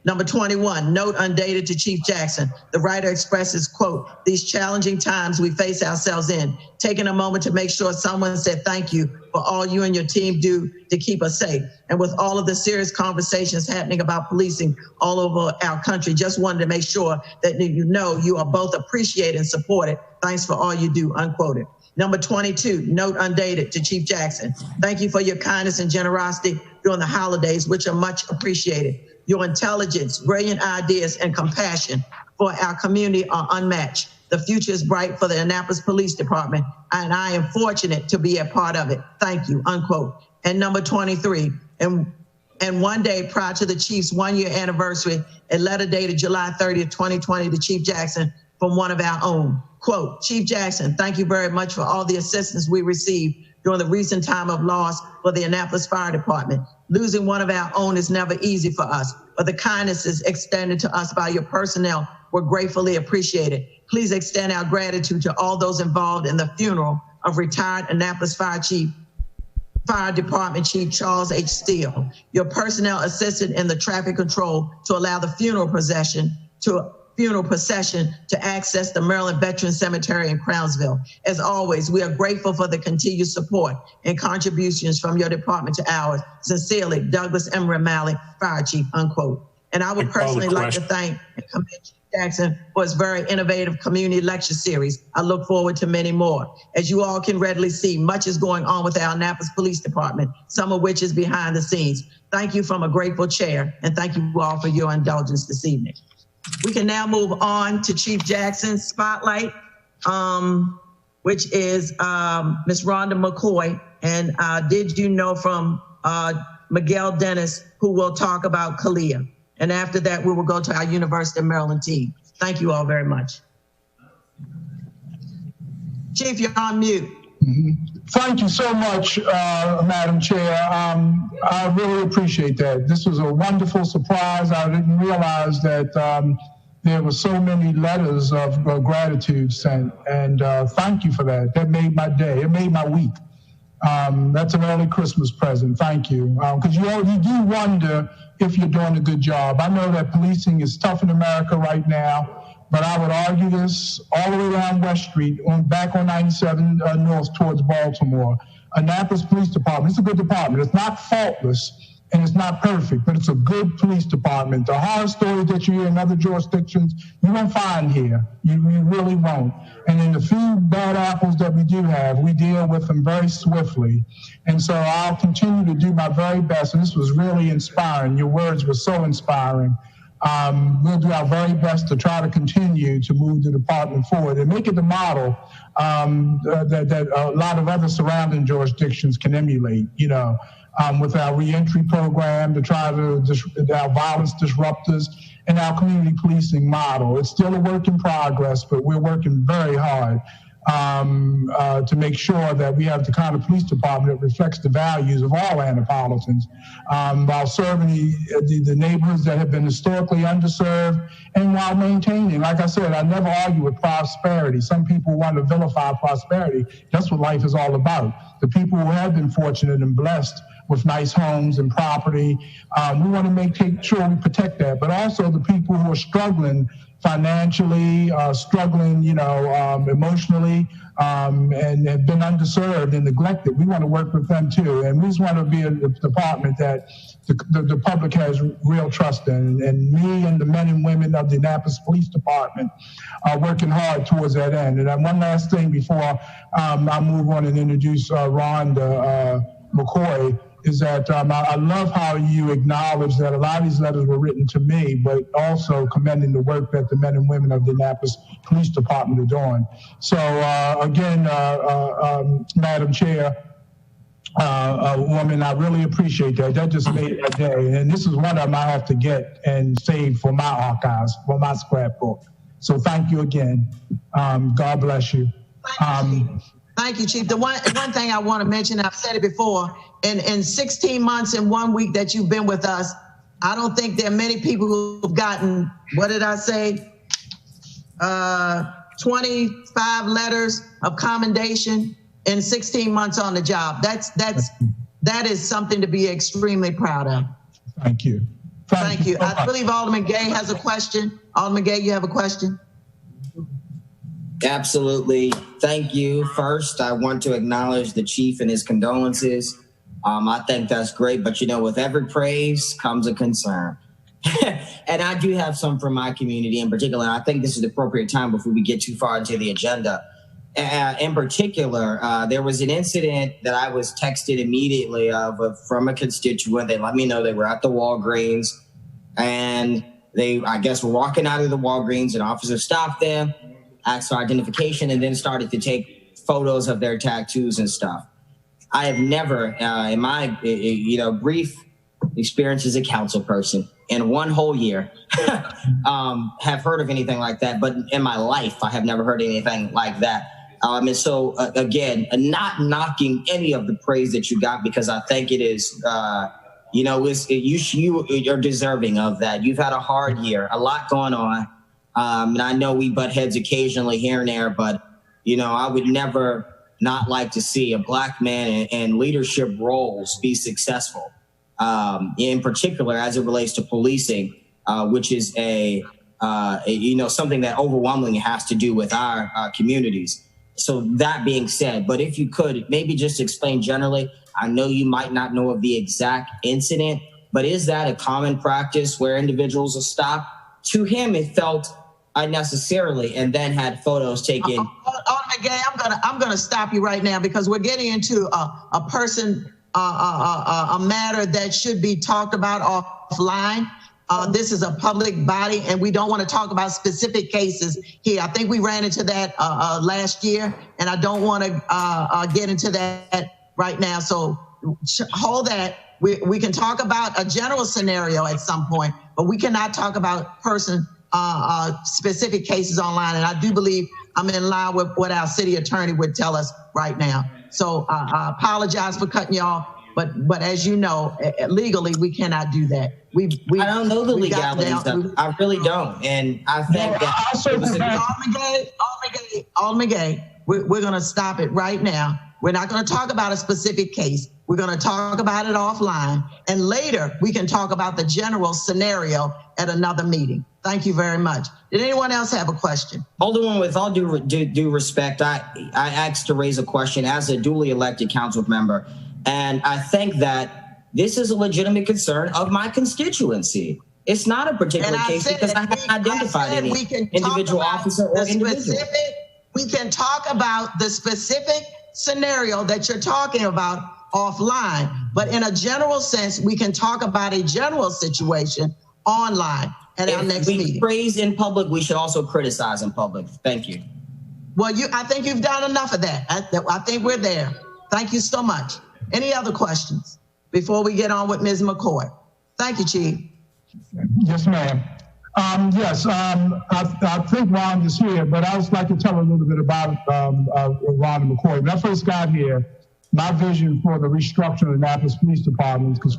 Number 21, note undated to Chief Jackson. The writer expresses, quote, these challenging times we face ourselves in, taking a moment to make sure someone said thank you for all you and your team do to keep us safe. And with all of the serious conversations happening about policing all over our country, just wanted to make sure that you know you are both appreciated and supported. Thanks for all you do, unquoted. Number 22, note undated to Chief Jackson. Thank you for your kindness and generosity during the holidays, which are much appreciated. Your intelligence, brilliant ideas, and compassion for our community are unmatched. The future is bright for the Annapolis Police Department, and I am fortunate to be a part of it. Thank you, unquote. And number 23, and one day prior to the Chief's one-year anniversary, a letter dated July 30th, 2020 to Chief Jackson from one of our own. Quote, Chief Jackson, thank you very much for all the assistance we received during the recent time of loss for the Annapolis Fire Department. Losing one of our own is never easy for us, but the kindnesses extended to us by your personnel were gratefully appreciated. Please extend our gratitude to all those involved in the funeral of retired Annapolis Fire Department Chief Charles H. Steele. Your personnel assisted in the traffic control to allow the funeral procession to access the Maryland Veterans Cemetery in Crownsville. As always, we are grateful for the continued support and contributions from your department to ours. Sincerely, Douglas M. Ramalley, Fire Chief, unquote. And I would personally like to thank and commend Chief Jackson for his very innovative community lecture series. I look forward to many more. As you all can readily see, much is going on with our Annapolis Police Department, some of which is behind the scenes. Thank you from a grateful chair, and thank you all for your indulgence this evening. We can now move on to Chief Jackson's spotlight, which is Ms. Rhonda McCoy. And did you know from Miguel Dennis, who will talk about Kalia. And after that, we will go to our University of Maryland team. Thank you all very much. Chief, you're on mute. Thank you so much, Madam Chair. I really appreciate that. This was a wonderful surprise. I didn't realize that there were so many letters of gratitude sent, and thank you for that. That made my day. It made my week. That's an early Christmas present. Thank you. Because you do wonder if you're doing a good job. I know that policing is tough in America right now, but I would argue this all the way down West Street, back on 97 north towards Baltimore. Annapolis Police Department, it's a good department. It's not faultless and it's not perfect, but it's a good police department. The horror stories that you hear in other jurisdictions, you won't find here. You really won't. And in the few bad apples that we do have, we deal with them very swiftly. And so I'll continue to do my very best. And this was really inspiring. Your words were so inspiring. We'll do our very best to try to continue to move the department forward and make it the model that a lot of other surrounding jurisdictions can emulate, with our reentry program to try to, our violence disruptors and our community policing model. It's still a work in progress, but we're working very hard to make sure that we have the kind of police department that reflects the values of all Annapolitans, while serving the neighborhoods that have been historically underserved, and while maintaining, like I said, I never argue with prosperity. Some people want to vilify prosperity. That's what life is all about. The people who have been fortunate and blessed with nice homes and property, we want to take sure we protect that, but also the people who are struggling financially, struggling, emotionally, and have been underserved and neglected. We want to work with them too. And we just want to be a department that the public has real trust in. And me and the men and women of the Annapolis Police Department are working hard towards that end. And one last thing before I move on and introduce Rhonda McCoy, is that I love how you acknowledge that a lot of these letters were written to me, but also commending the work that the men and women of the Annapolis Police Department are doing. So again, Madam Chair, woman, I really appreciate that. That just made my day. And this is one of them I have to get and save for my archives, for my scrapbook. So thank you again. God bless you. Thank you, Chief. The one thing I want to mention, I've said it before, in 16 months and 1 week that you've been with us, I don't think there are many people who've gotten, what did I say, 25 letters of commendation in 16 months on the job. That is something to be extremely proud of. Thank you. Thank you. I believe Alderman Gay has a question. Alderman Gay, you have a question? Absolutely. Thank you. First, I want to acknowledge the chief and his condolences. I think that's great, but with every praise comes a concern. And I do have some from my community in particular. And I think this is the appropriate time before we get too far into the agenda. In particular, there was an incident that I was texted immediately from a constituent. They let me know they were at the Walgreens and they, I guess, were walking out of the Walgreens. An officer stopped them, asked for identification, and then started to take photos of their tattoos and stuff. I have never, in my brief experience as a council person, in one whole year, have heard of anything like that. But in my life, I have never heard anything like that. And so, again, not knocking any of the praise that you got, because I think it is, you're deserving of that. You've had a hard year, a lot going on. And I know we butt heads occasionally here and there, but, I would never not like to see a Black man in leadership roles be successful, in particular as it relates to policing, which is something that overwhelmingly has to do with our communities. So that being said, but if you could maybe just explain generally, I know you might not know of the exact incident, but is that a common practice where individuals are stopped? To him, it felt unnecessarily, and then had photos taken. Alderman Gay, I'm gonna stop you right now, because we're getting into a matter that should be talked about offline. This is a public body, and we don't want to talk about specific cases here. I think we ran into that last year, and I don't want to get into that right now. So hold that. We can talk about a general scenario at some point, but we cannot talk about specific cases online. And I do believe I'm in line with what our city attorney would tell us right now. So I apologize for cutting you off, but as you know, legally we cannot do that. I don't know the legalities. I really don't, and I think Alderman Gay, we're going to stop it right now. We're not going to talk about a specific case. We're going to talk about it offline, and later we can talk about the general scenario at another meeting. Thank you very much. Did anyone else have a question? Alderman, with all due respect, I asked to raise a question as a duly elected council member, and I think that this is a legitimate concern of my constituency. It's not a particular case because I haven't identified any individual officer or individual. We can talk about the specific scenario that you're talking about offline, but in a general sense, we can talk about a general situation online at our next meeting. If we praise in public, we should also criticize in public. Thank you. Well, I think you've done enough of that. I think we're there. Thank you so much. Any other questions before we get on with Ms. McCoy? Thank you, Chief. Yes, ma'am. Yes, I think Ron is here, but I would like to tell a little bit about Ron and McCoy. When I first got here, my vision for the restructuring of the Annapolis Police Department, because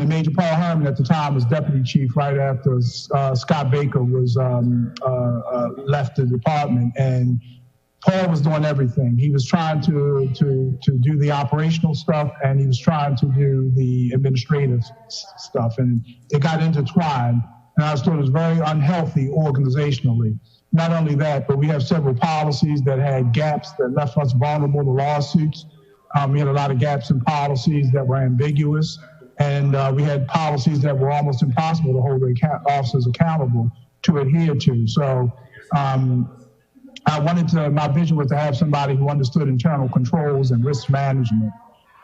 Major Paul Herman at the time was deputy chief right after Scott Baker was left the department, and Paul was doing everything. He was trying to do the operational stuff, and he was trying to do the administrative stuff, and it got intertwined. And I was told it was very unhealthy organizationally. Not only that, but we have several policies that had gaps that left us vulnerable to lawsuits. We had a lot of gaps in policies that were ambiguous, and we had policies that were almost impossible to hold the officers accountable to adhere to. So my vision was to have somebody who understood internal controls and risk management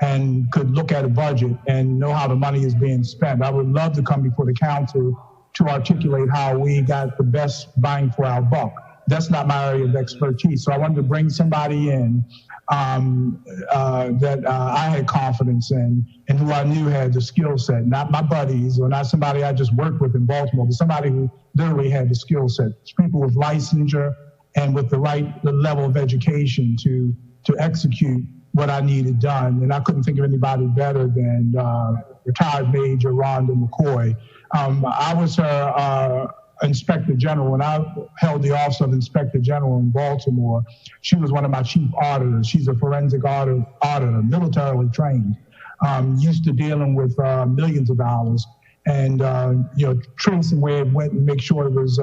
and could look at a budget and know how the money is being spent. I would love to come before the council to articulate how we got the best bang for our buck. That's not my area of expertise. So I wanted to bring somebody in that I had confidence in and who I knew had the skill set, not my buddies or not somebody I just worked with in Baltimore, but somebody who literally had the skill set. People with licensure and with the right level of education to execute what I needed done. And I couldn't think of anybody better than retired Major Rhonda McCoy. I was her Inspector General when I held the office of Inspector General in Baltimore. She was one of my chief auditors. She's a forensic auditor, militarily trained, used to dealing with millions of dollars and tracing where it went and make sure it was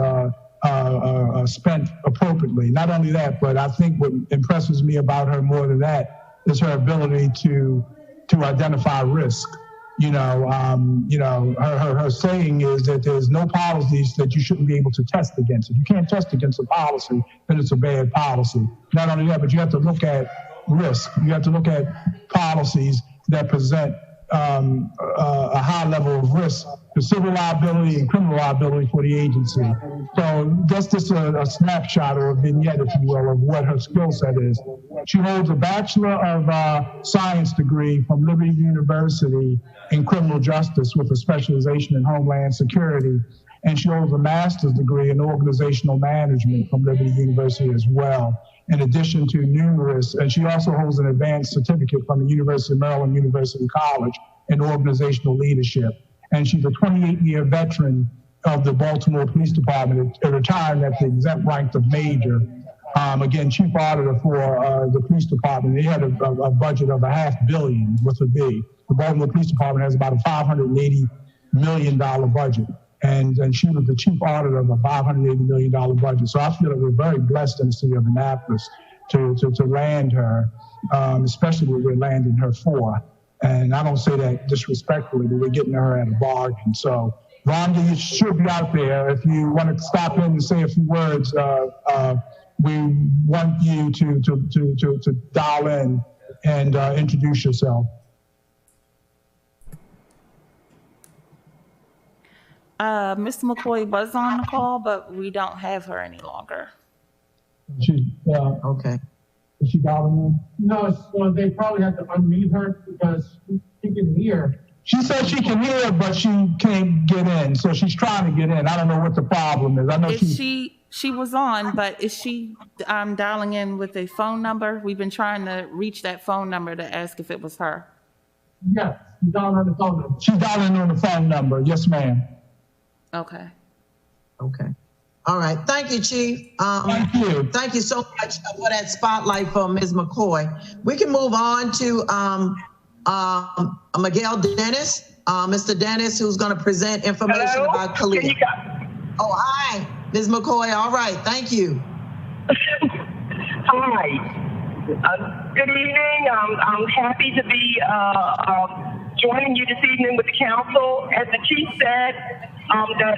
spent appropriately. Not only that, but I think what impresses me about her more than that is her ability to identify risk. Her saying is that there's no policies that you shouldn't be able to test against. If you can't test against a policy, then it's a bad policy. Not only that, but you have to look at risk. You have to look at policies that present a high level of risk to civil liability and criminal liability for the agency. So that's just a snapshot or a vignette, if you will, of what her skill set is. She holds a Bachelor of Science degree from Liberty University in criminal justice with a specialization in Homeland Security. And she holds a master's degree in organizational management from Liberty University as well, in addition to numerous, and she also holds an advanced certificate from the University of Maryland University College in organizational leadership. And she's a 28-year veteran of the Baltimore Police Department, retired at the exempt rank of major. Again, chief auditor for the police department. They had a budget of $500 million with a B. The Baltimore Police Department has about a $580 million budget. And she was the chief auditor of a $580 million budget. So I feel that we're very blessed in the city of Annapolis to land her, especially what we're landing her for. And I don't say that disrespectfully, but we're getting her at a bargain. So Rhonda, you should be out there. If you want to stop in and say a few words, we want you to dial in and introduce yourself. Ms. McCoy was on the call, but we don't have her any longer. She, Okay. is she dialing in? No, so they probably have to unmute her because she can hear. She said she can hear, but she can't get in. So she's trying to get in. I don't know what the problem is. I know She was on, but is she dialing in with a phone number? We've been trying to reach that phone number to ask if it was her. Yes, she's dialing on the phone number. She's dialing on the phone number. Yes, ma'am. Okay. Okay. All right. Thank you, Chief. Thank you. Thank you so much for that spotlight for Ms. McCoy. We can move on to Miguel Dennis. Mr. Dennis, who's going to present information about Kalia. Oh, hi, Ms. McCoy. All right. Thank you. Hi. Good evening. I'm happy to be joining you this evening with the council. As the chief said, that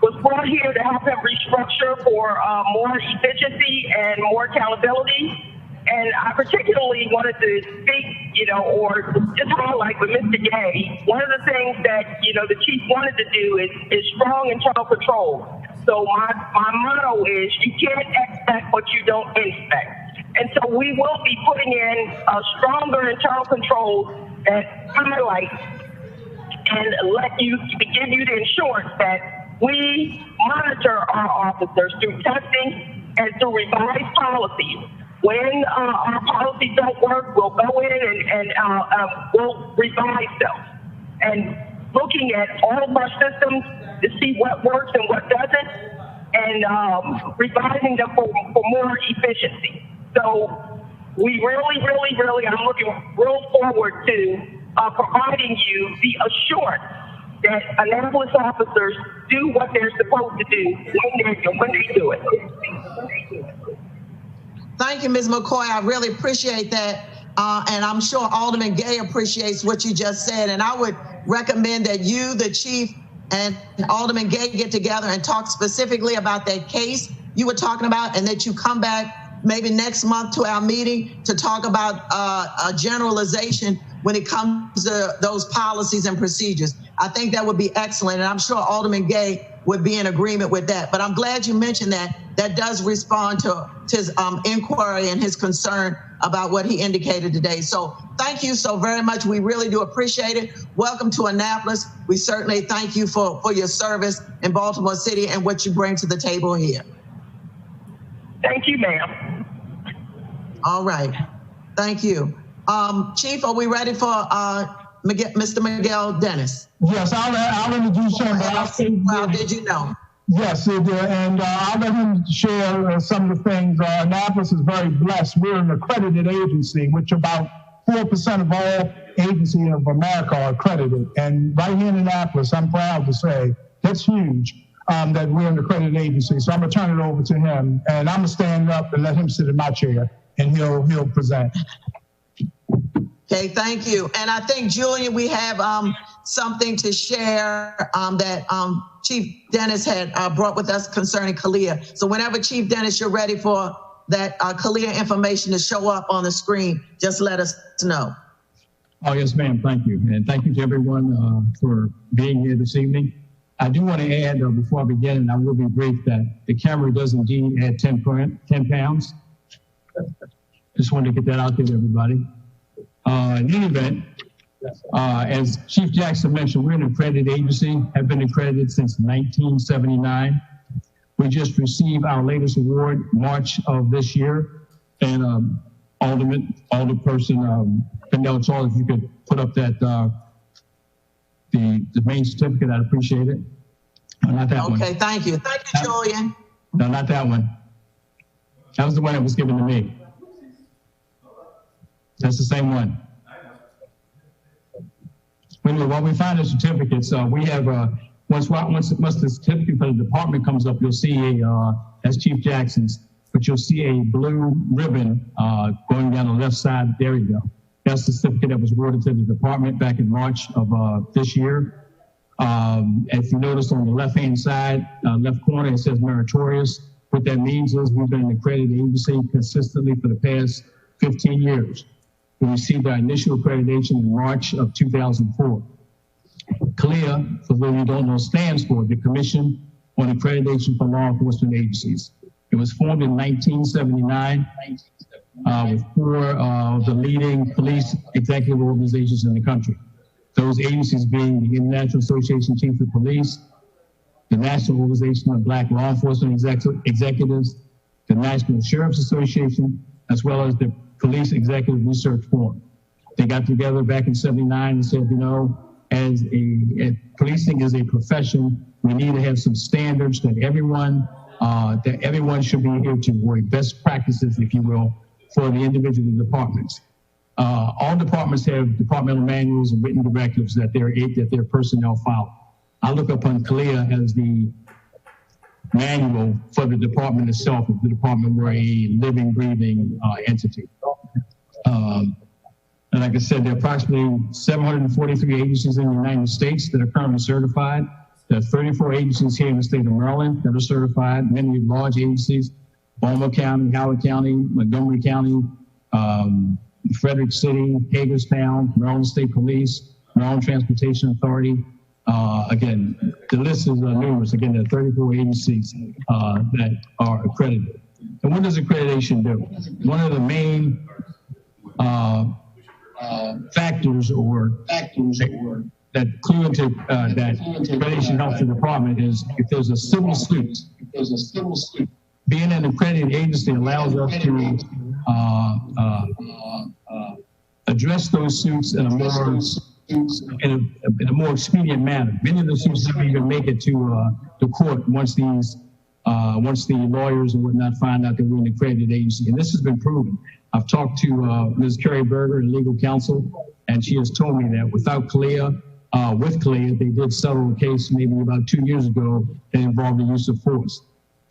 was brought here to help him restructure for more efficiency and more accountability. And I particularly wanted to speak, or just highlight with Mr. Gay, one of the things that, the chief wanted to do is strong internal control. So my motto is you can't expect what you don't inspect. And so we will be putting in a stronger internal control that highlights and give you the assurance that we monitor our officers through testing and through revised policies. When our policies don't work, we'll go in and we'll revise them. And looking at all of our systems to see what works and what doesn't, and revising them for more efficiency. So we really, I'm looking real forward to providing you the assurance that Annapolis officers do what they're supposed to do when they do it. Thank you, Ms. McCoy. I really appreciate that. And I'm sure Alderman Gay appreciates what you just said. And I would recommend that you, the chief, and Alderman Gay get together and talk specifically about that case you were talking about, and that you come back maybe next month to our meeting to talk about a generalization when it comes to those policies and procedures. I think that would be excellent. And I'm sure Alderman Gay would be in agreement with that. But I'm glad you mentioned that. That does respond to his inquiry and his concern about what he indicated today. So thank you so very much. We really do appreciate it. Welcome to Annapolis. We certainly thank you for your service in Baltimore City and what you bring to the table here. Thank you, ma'am. All right. Thank you. Chief, are we ready for Mr. Miguel Dennis? Yes, I'll introduce him. Well, did you know? Yes, and I'll let him share some of the things. Annapolis is very blessed. We're an accredited agency, which about 4% of all agencies of America are accredited. And right here in Annapolis, I'm proud to say that's huge, that we're an accredited agency. So I'm gonna turn it over to him, and I'm gonna stand up and let him sit in my chair, and he'll present. Okay, thank you. And I think, Julian, we have something to share that Chief Dennis had brought with us concerning Kalia. So whenever Chief Dennis, you're ready for that Kalia information to show up on the screen, just let us know. Oh, yes, ma'am. Thank you. And thank you to everyone for being here this evening. I do want to add, before I begin, and I will be brief, that the camera does indeed add 10 pounds. Just wanted to get that out there to everybody. In any event, as Chief Jackson mentioned, we're an accredited agency, have been accredited since 1979. We just received our latest award March of this year. And Alderperson Fennell Charles, if you could put up that the main certificate, I'd appreciate it. No, not that one. Okay, thank you. Thank you, Julian. No, not that one. That was the one that was given to me. That's the same one. Anyway, while we find the certificates, we have once the certificate for the department comes up, you'll see that's Chief Jackson's, but you'll see a blue ribbon going down the left side. There you go. That's the certificate that was awarded to the department back in March of this year. If you notice on the left-hand side, left corner, it says meritorious. What that means is we've been an accredited agency consistently for the past 15 years. We received our initial accreditation in March of 2004. CLEA, for those who don't know, stands for the Commission on Accreditation for Law Enforcement Agencies. It was formed in 1979 with four of the leading police executive organizations in the country. Those agencies being the International Association of Chiefs of Police, the National Organization of Black Law Enforcement Executives, the National Sheriff's Association, as well as the Police Executive Research Forum. They got together back in '79 and said, you know, as policing is a profession, we need to have some standards that everyone should be adhered to, or best practices, if you will, for the individual departments. All departments have departmental manuals and written directives that their personnel follow. I look upon CLEA as the manual for the department itself. If the department were a living, breathing entity. And like I said, there are approximately 743 agencies in the United States that are currently certified. There are 34 agencies here in the state of Maryland that are certified, many large agencies, Baltimore County, Howard County, Montgomery County, Frederick City, Hagerstown, Maryland State Police, Maryland Transportation Authority. Again, the list is numerous. Again, there are 34 agencies that are accredited. And what does accreditation do? One of the main factors that clue into that accreditation helps the department is if there's a civil suit. Being an accredited agency allows us to address those suits in a more expedient manner. Many of the suits never even make it to the court once the lawyers and whatnot find out that we're an accredited agency. And this has been proven. I've talked to Ms. Carrie Berger, legal counsel, and she has told me that without CLEA, with CLEA, they did settle a case maybe about 2 years ago that involved the use of force.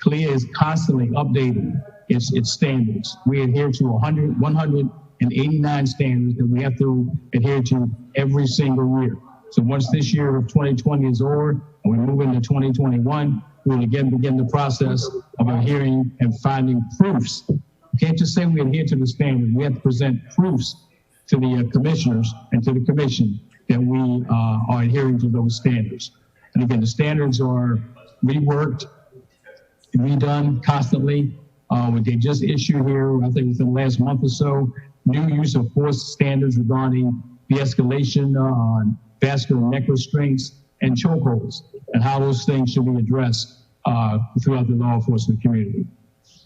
CLEA is constantly updating its standards. We adhere to 189 standards that we have to adhere to every single year. So once this year of 2020 is over and we move into 2021, we'll again begin the process of adhering and finding proofs. We can't just say we adhere to the standard. We have to present proofs to the commissioners and to the commission that we are adhering to those standards. And again, the standards are reworked, redone constantly. They just issued here, I think within the last month or so, new use of force standards regarding de-escalation on vascular neck restraints and chokeholds, and how those things should be addressed throughout the law enforcement community.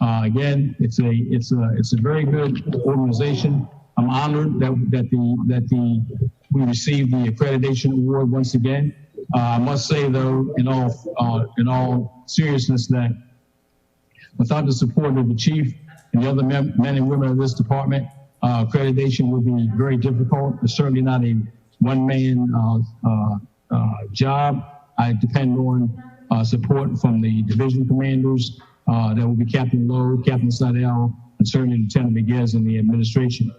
Again, it's a very good organization. I'm honored that we received the accreditation award once again. I must say though, in all seriousness, that without the support of the chief and the other men and women of this department, accreditation would be very difficult. It's certainly not a one-man job. I depend on support from the division commanders. That will be Captain Lowe, Captain Seidel, and certainly Lieutenant Miguez in the administration.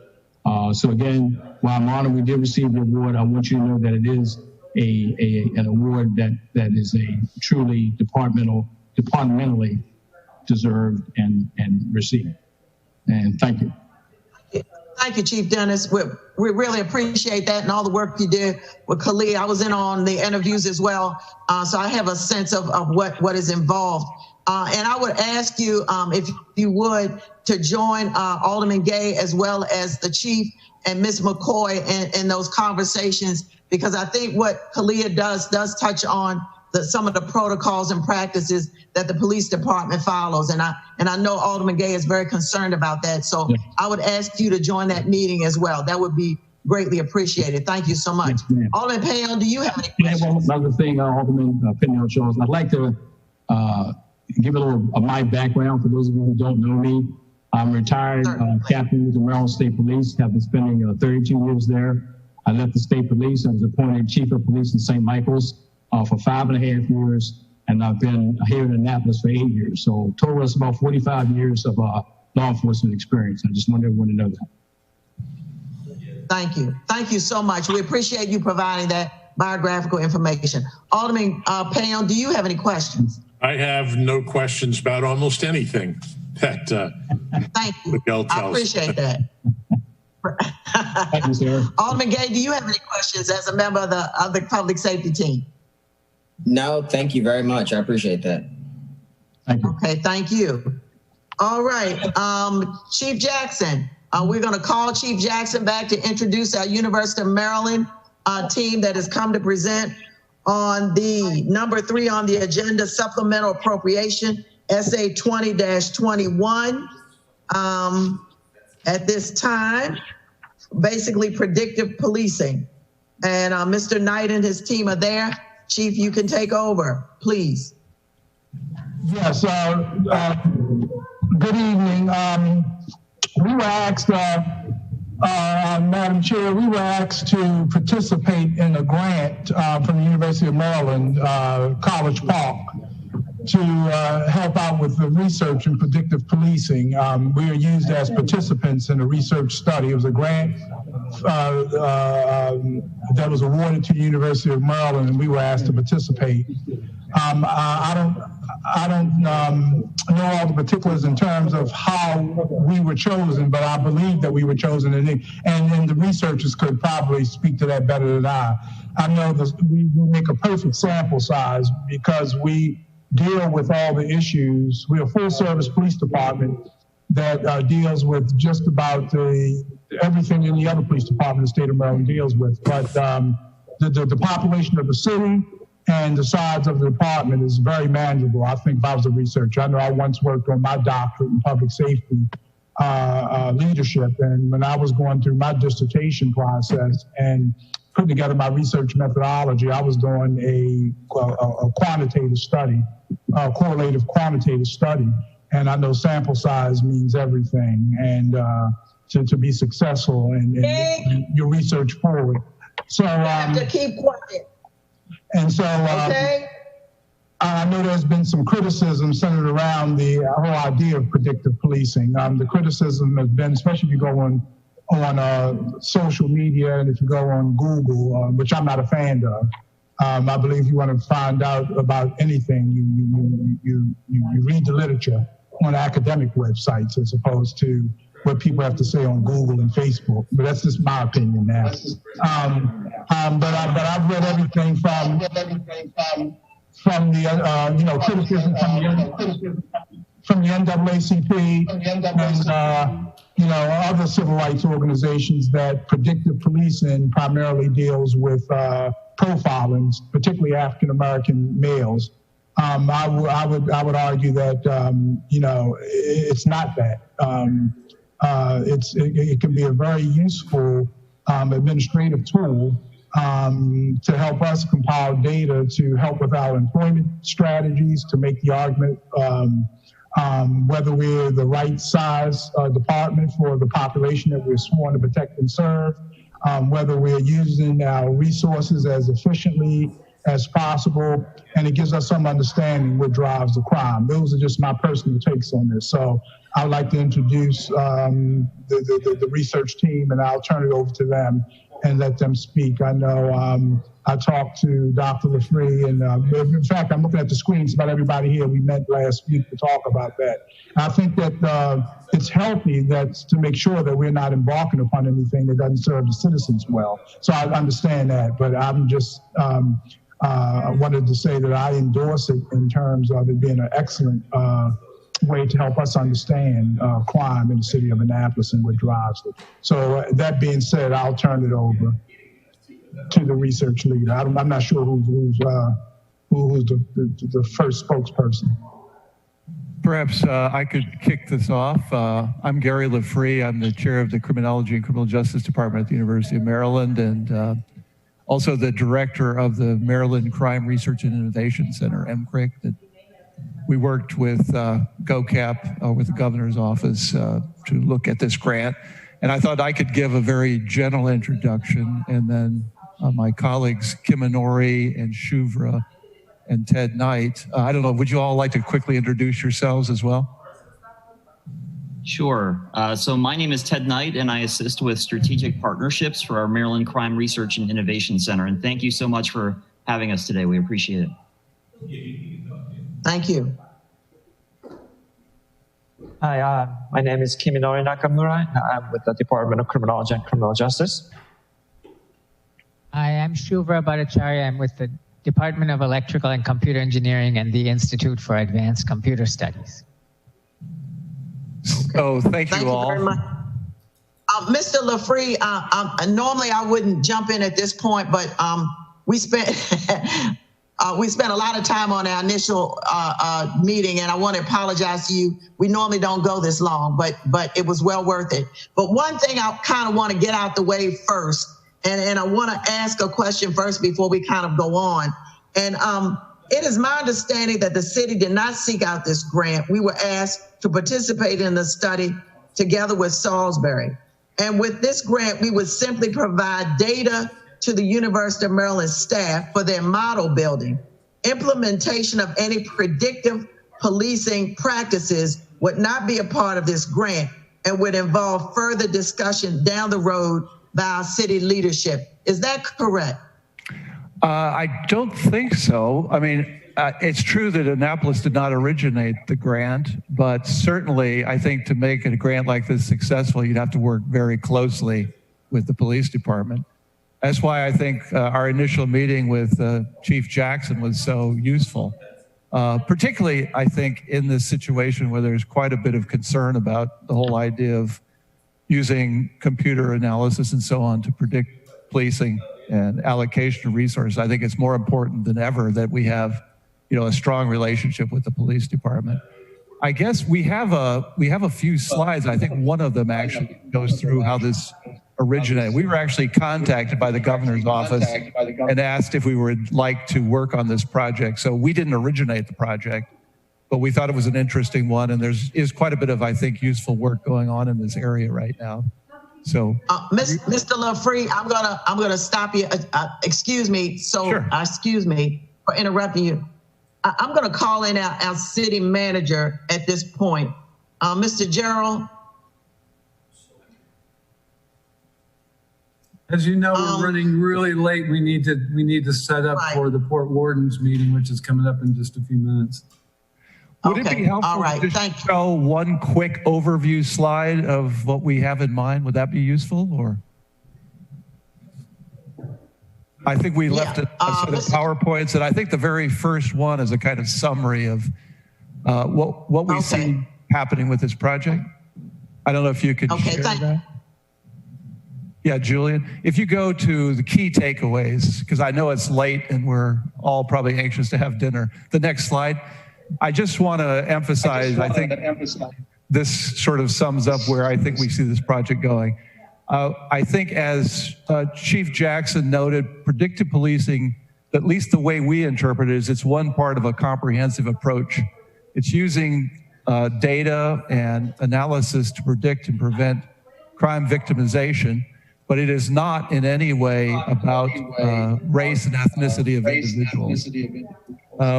So again, while I'm honored we did receive the award, I want you to know that it is an award that is a truly departmentally deserved and received. And thank you. Thank you, Chief Dennis. We really appreciate that and all the work you did with Khalid. I was in on the interviews as well, so I have a sense of what is involved. And I would ask you, if you would, to join Alderman Gay as well as the Chief and Ms. McCoy in those conversations, because I think what Khalid does touch on some of the protocols and practices that the police department follows. And I know Alderman Gay is very concerned about that. So yeah. I would ask you to join that meeting as well. That would be greatly appreciated. Thank you so much. Yes, Alderman Payne, do you have any questions? One other thing, Alderman Pinnell Charles, I'd like to give a little of my background for those of you who don't know me. I'm retired captain with the Maryland State Police, have been spending 32 years there. I left the state police and was appointed chief of police in St. Michael's for 5.5 years. And I've been here in Annapolis for 8 years. So total is about 45 years of law enforcement experience. I just want everyone to know that. Thank you. Thank you so much. We appreciate you providing that biographical information. Alderman Payne, do you have any questions? I have no questions about almost anything that Thank you. Miguel tells. I appreciate that. Thank you, Sarah. Alderman Gay, do you have any questions as a member of the public safety team? No, thank you very much. I appreciate that. Thank you. Okay, thank you. All right, Chief Jackson, we're going to call Chief Jackson back to introduce our University of Maryland team that has come to present on the number 3 on the agenda, supplemental appropriation, SA 20-21. At this time, basically predictive policing. And Mr. Knight and his team are there. Chief, you can take over, please. Yes, good evening. We were asked, Madam Chair, we were asked to participate in a grant from the University of Maryland, College Park, to help out with the research in predictive policing. We were used as participants in a research study. It was a grant that was awarded to the University of Maryland, and we were asked to participate. I don't know all the particulars in terms of how we were chosen, but I believe that we were chosen, and the researchers could probably speak to that better than I. I know we make a perfect sample size because we deal with all the issues. We're a full-service police department that deals with just about everything any other police department in the state of Maryland deals with. But the population of the city and the size of the department is very manageable. I think if I was a researcher, I know I once worked on my doctorate in public safety leadership, and when I was going through my dissertation process and putting together my research methodology, I was doing a quantitative study, correlative quantitative study. And I know sample size means everything, and to be successful and your research forward. So you have to keep quiet. And so okay. I know there's been some criticism centered around the whole idea of predictive policing. The criticism has been, especially if you go on social media and if you go on Google, which I'm not a fan of. I believe you want to find out about anything, you read the literature on academic websites as opposed to what people have to say on Google and Facebook. But that's just my opinion now. But I've read everything from the criticism from the NAACP and other civil rights organizations that predictive policing primarily deals with profiling, particularly African American males. I would argue that it's not that. It can be a very useful administrative tool to help us compile data to help with our employment strategies, to make the argument whether we're the right size department for the population that we're sworn to protect and serve, whether we're using our resources as efficiently as possible, and it gives us some understanding what drives the crime. Those are just my personal takes on this. So I'd like to introduce the research team, and I'll turn it over to them and let them speak. I know I talked to Dr. LaFree, and in fact, I'm looking at the screens about everybody here. We met last week to talk about that. I think that it's healthy to make sure that we're not embarking upon anything that doesn't serve the citizens well. So I understand that, but I'm just wanted to say that I endorse it in terms of it being an excellent way to help us understand crime in the city of Annapolis and what drives it. So that being said, I'll turn it over to the research leader. I'm not sure who's the first spokesperson. Perhaps I could kick this off. I'm Gary LaFree. I'm the chair of the Criminology and Criminal Justice Department at the University of Maryland, and also the director of the Maryland Crime Research and Innovation Center, MCRIC, that we worked with GOCAP, with the governor's office, to look at this grant. And I thought I could give a very general introduction, and then my colleagues, Kim Inori and Shuvra and Ted Knight. I don't know, would you all like to quickly introduce yourselves as well? Sure. So my name is Ted Knight, and I assist with strategic partnerships for our Maryland Crime Research and Innovation Center. And thank you so much for having us today. We appreciate it. Thank you. Hi, my name is Kiminori Nakamura. I'm with the Department of Criminology and Criminal Justice. I am Shuvra Bhattacharya. I'm with the Department of Electrical and Computer Engineering and the Institute for Advanced Computer Studies. So thank you all. Very much. Mr. LaFree, normally I wouldn't jump in at this point, but we spent a lot of time on our initial meeting, and I want to apologize to you. We normally don't go this long, but it was well worth it. But one thing I kind of want to get out the way first, and I want to ask a question first before we kind of go on. And it is my understanding that the city did not seek out this grant. We were asked to participate in the study together with Salisbury. And with this grant, we would simply provide data to the University of Maryland staff for their model building. Implementation of any predictive policing practices would not be a part of this grant and would involve further discussion down the road by our city leadership. Is that correct? I don't think so. I mean, it's true that Annapolis did not originate the grant, but certainly I think to make a grant like this successful, you'd have to work very closely with the police department. That's why I think our initial meeting with Chief Jackson was so useful, particularly I think in this situation where there's quite a bit of concern about the whole idea of using computer analysis and so on to predict policing and allocation of resources. I think it's more important than ever that we have, a strong relationship with the police department. I guess we have a few slides. I think one of them actually goes through how this originated. We were actually contacted by the governor's office and asked if we would like to work on this project. So we didn't originate the project, but we thought it was an interesting one. And is quite a bit of, I think, useful work going on in this area right now. So, Mr. LaFree, I'm gonna stop you. Excuse me. So, sure. Excuse me for interrupting you. I'm gonna call in our city manager at this point, Mr. Gerald. As you know, we're running really late. We need to set up for the Port Wardens meeting, which is coming up in just a few minutes. Would it be helpful to just show one quick overview slide of what we have in mind? Would that be useful, or? I think we left a set of PowerPoints, and I think the very first one is a kind of summary of what we see happening with this project. I don't know if you could share that. Yeah, Julian, if you go to the key takeaways, because I know it's late and we're all probably anxious to have dinner. The next slide. I just want to emphasize, I think this sort of sums up where I think we see this project going. I think as Chief Jackson noted, predictive policing, at least the way we interpret it, is it's one part of a comprehensive approach. It's using data and analysis to predict and prevent crime victimization, but it is not in any way about race and ethnicity of individuals.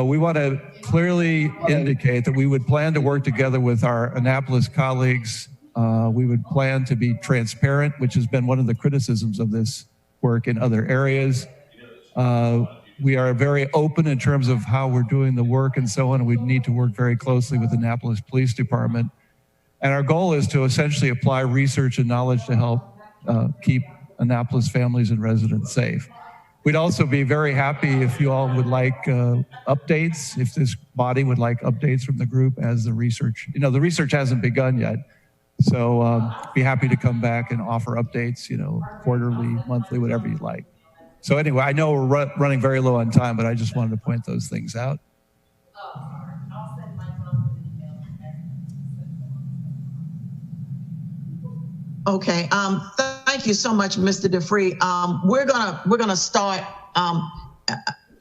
We want to clearly indicate that we would plan to work together with our Annapolis colleagues. We would plan to be transparent, which has been one of the criticisms of this work in other areas. We are very open in terms of how we're doing the work and so on. And we need to work very closely with the Annapolis Police Department. And our goal is to essentially apply research and knowledge to help keep Annapolis families and residents safe. We'd also be very happy if you all would like updates, if this body would like updates from the group as the research, the research hasn't begun yet. So be happy to come back and offer updates, quarterly, monthly, whatever you'd like. So anyway, I know we're running very low on time, but I just wanted to point those things out. Okay. Thank you so much, Mr. DeFree. We're gonna start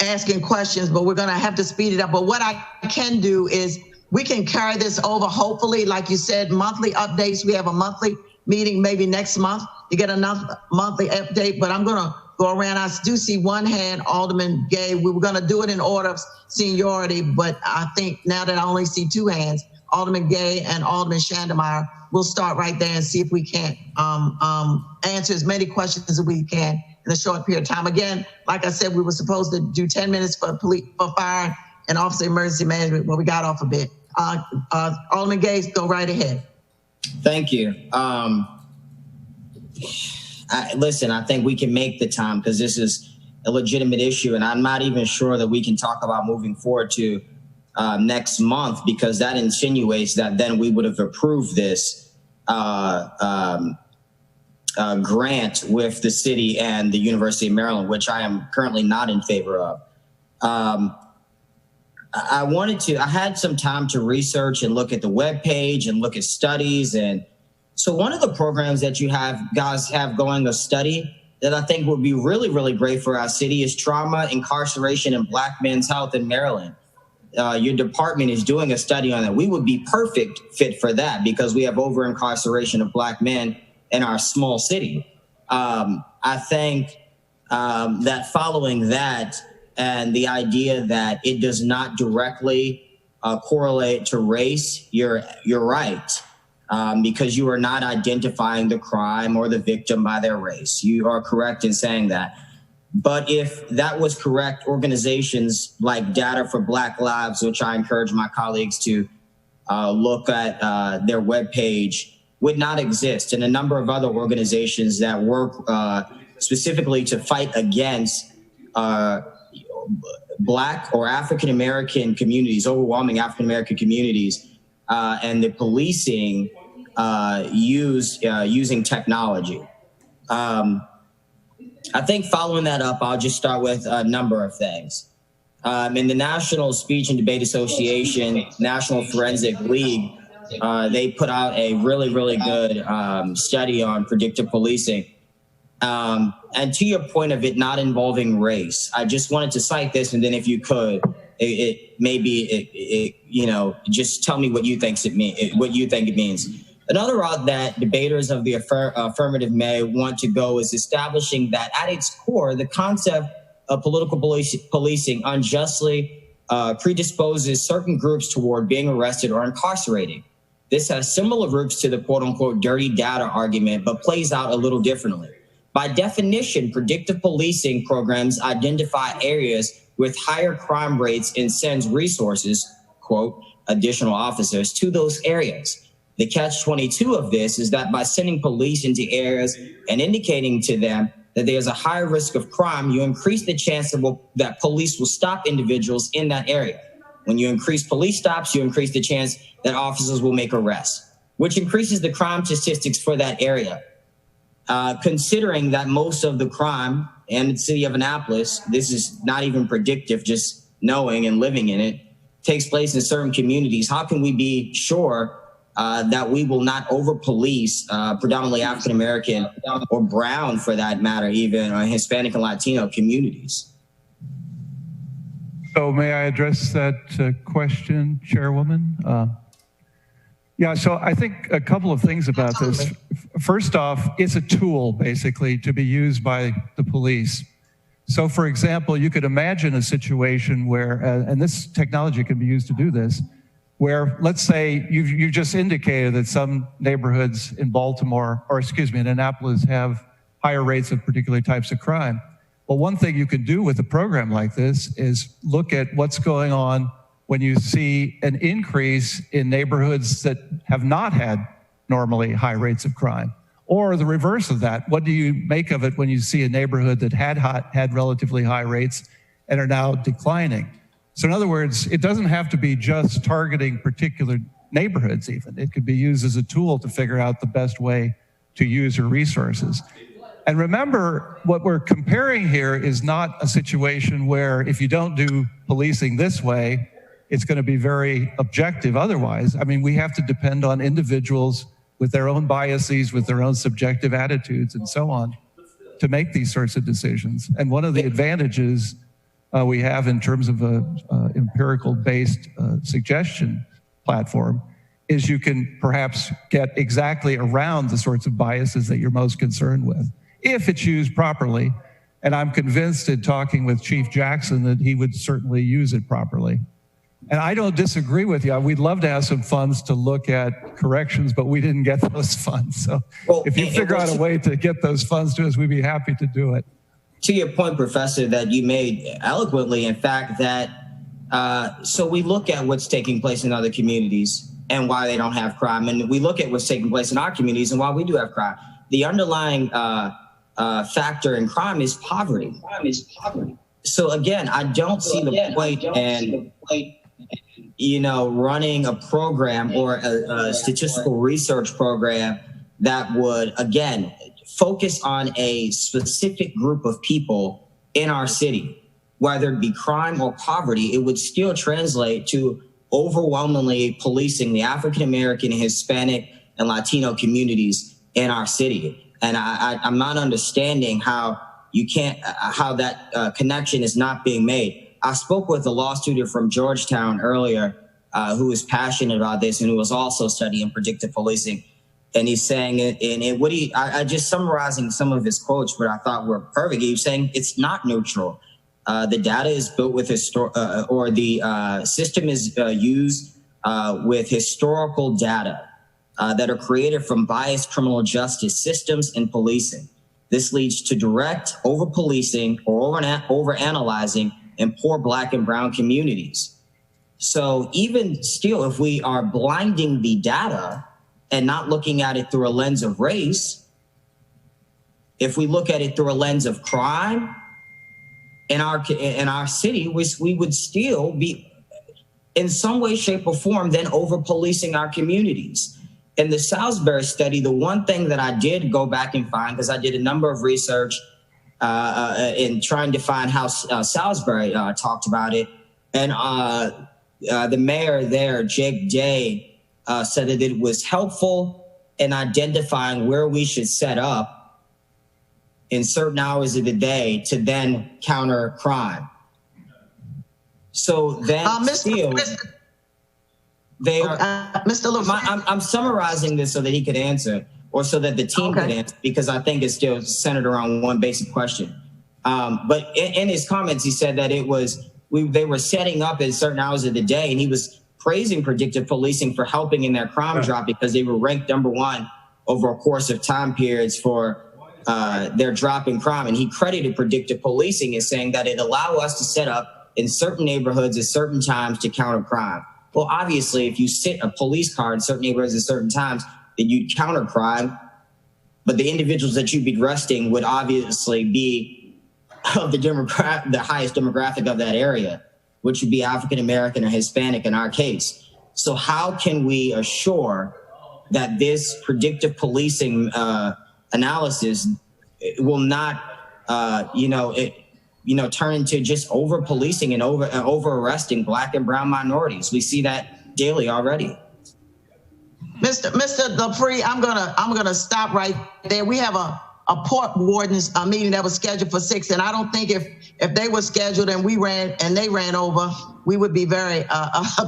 asking questions, but we're gonna have to speed it up. But what I can do is we can carry this over. Hopefully, like you said, monthly updates. We have a monthly meeting maybe next month to get another monthly update. But I'm gonna go around. I do see one hand, Alderman Gay. We were gonna do it in order of seniority, but I think now that I only see two hands, Alderman Gay and Alderman Shandemeyer. We'll start right there and see if we can't answer as many questions as we can in a short period of time. Again, like I said, we were supposed to do 10 minutes for fire and officer emergency management, but we got off a bit. Alderman Gates, go right ahead. Thank you. Listen, I think we can make the time because this is a legitimate issue, and I'm not even sure that we can talk about moving forward to next month because that insinuates that then we would have approved this grant with the city and the University of Maryland, which I am currently not in favor of. I had some time to research and look at the webpage and look at studies. And so one of the programs that you guys have going, a study that I think would be really, really great for our city is trauma, incarceration, and Black men's health in Maryland. Your department is doing a study on that. We would be perfect fit for that because we have over incarceration of Black men in our small city. I think that following that and the idea that it does not directly correlate to race, you're right, because you are not identifying the crime or the victim by their race. You are correct in saying that. But if that was correct, organizations like Data for Black Lives, which I encourage my colleagues to look at their webpage, would not exist. And a number of other organizations that work specifically to fight against Black or African-American communities, overwhelming African-American communities, and the policing using technology. I think following that up, I'll just start with a number of things. In the National Speech and Debate Association, National Forensic League, they put out a really, really good study on predictive policing. And to your point of it not involving race, I just wanted to cite this, and then if you could, just tell me what you think it means. Another route that debaters of the affirmative may want to go is establishing that at its core, the concept of political policing unjustly predisposes certain groups toward being arrested or incarcerated. This has similar roots to the quote-unquote dirty data argument, but plays out a little differently. By definition, predictive policing programs identify areas with higher crime rates and sends resources, quote, additional officers to those areas. The catch-22 of this is that by sending police into areas and indicating to them that there's a higher risk of crime, you increase the chance that police will stop individuals in that area. When you increase police stops, you increase the chance that officers will make arrests, which increases the crime statistics for that area. Considering that most of the crime in the city of Annapolis, this is not even predictive, just knowing and living in it, takes place in certain communities, how can we be sure that we will not over-police predominantly African-American or brown, for that matter, even Hispanic and Latino communities? So may I address that question, Chairwoman? Yeah, so I think a couple of things about this. First off, it's a tool, basically, to be used by the police. So, for example, you could imagine a situation where, and this technology can be used to do this, where, let's say, you just indicated that some neighborhoods in Baltimore, or excuse me, in Annapolis have higher rates of particular types of crime. Well, one thing you can do with a program like this is look at what's going on when you see an increase in neighborhoods that have not had normally high rates of crime, or the reverse of that. What do you make of it when you see a neighborhood that had relatively high rates and are now declining? So in other words, it doesn't have to be just targeting particular neighborhoods even. It could be used as a tool to figure out the best way to use your resources. And remember, what we're comparing here is not a situation where if you don't do policing this way, it's going to be very objective otherwise. I mean, we have to depend on individuals with their own biases, with their own subjective attitudes and so on to make these sorts of decisions. And one of the advantages we have in terms of an empirical-based suggestion platform is you can perhaps get exactly around the sorts of biases that you're most concerned with, if it's used properly. And I'm convinced in talking with Chief Jackson that he would certainly use it properly. And I don't disagree with you. We'd love to have some funds to look at corrections, but we didn't get those funds. So if you figure out a way to get those funds to us, we'd be happy to do it. To your point, Professor, that you made eloquently, in fact, that So we look at what's taking place in other communities and why they don't have crime. And we look at what's taking place in our communities and why we do have crime. The underlying factor in crime is poverty. So again, I don't see the point in, you know, running a program or a statistical research program that would, again, focus on a specific group of people in our city. Whether it be crime or poverty, it would still translate to overwhelmingly policing the African-American, Hispanic, and Latino communities in our city. And I'm not understanding how you can't, how that connection is not being made. I spoke with a law student from Georgetown earlier who is passionate about this and who was also studying predictive policing. And he's saying, I just summarizing some of his quotes, but I thought were perfect. He was saying it's not neutral. The data is built with the system is used with historical data that are created from biased criminal justice systems and policing. This leads to direct over-policing or over-analyzing in poor Black and brown communities. So even still, if we are blinding the data and not looking at it through a lens of race, if we look at it through a lens of crime, in our city, we would still be in some way, shape, or form then over-policing our communities. In the Salisbury study, the one thing that I did go back and find, because I did a number of research in trying to find how Salisbury talked about it, and the mayor there, Jake Day, said that it was helpful in identifying where we should set up in certain hours of the day to then counter crime. So then they are, Mr. LaFree. I'm summarizing this so that he could answer, or so that the team could answer, because I think it's still centered around one basic question. But in his comments, he said that it was, they were setting up at certain hours of the day, and he was praising predictive policing for helping in their crime drop because they were ranked #1 over a course of time periods for their drop in crime. And he credited predictive policing as saying that it allowed us to set up in certain neighborhoods at certain times to counter crime. Well, obviously, if you sit a police car in certain neighborhoods at certain times, then you'd counter crime. But the individuals that you'd be arresting would obviously be of the highest demographic of that area, which would be African American or Hispanic in our case. So how can we assure that this predictive policing analysis will not, turn into just over policing and over arresting Black and brown minorities? We see that daily already. Mr. LaFree, I'm gonna stop right there. We have a port wardens meeting that was scheduled for 6, and I don't think if they were scheduled and they ran over, we would be very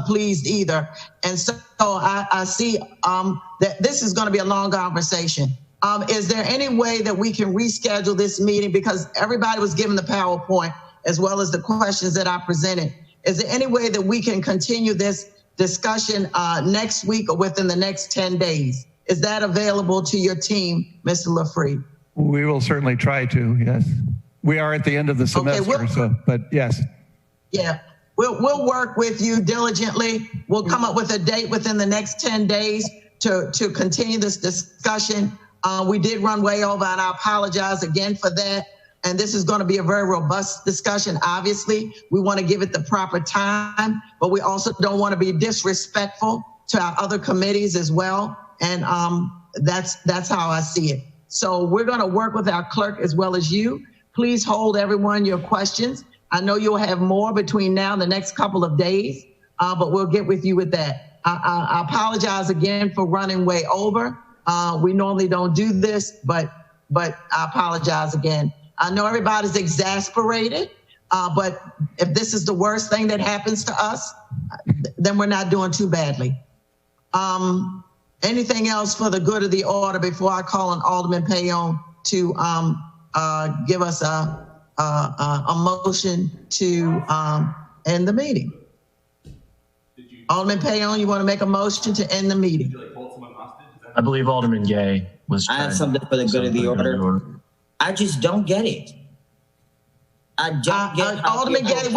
pleased either. And so I see that this is going to be a long conversation. Is there any way that we can reschedule this meeting, because everybody was given the PowerPoint as well as the questions that I presented? Is there any way that we can continue this discussion next week or within the next 10 days? Is that available to your team, Mr. LaFree? We will certainly try to, yes. We are at the end of the semester, but yes. Yeah, we'll work with you diligently. We'll come up with a date within the next 10 days to continue this discussion. We did run way over, and I apologize again for that. And this is going to be a very robust discussion. Obviously, we want to give it the proper time, but we also don't want to be disrespectful to our other committees as well. And that's how I see it. So we're going to work with our clerk as well as you. Please hold, everyone, your questions. I know you'll have more between now and the next couple of days, but we'll get with you with that. I apologize again for running way over. We normally don't do this, but I apologize again. I know everybody's exasperated, but if this is the worst thing that happens to us, then we're not doing too badly. Anything else for the good of the order before I call on Alderman Payon to give us a motion to end the meeting? Alderman Payon, you want to make a motion to end the meeting? I believe Alderman Gay was. I have something for the good of the order. I just don't get it. I don't get Alderman Gay,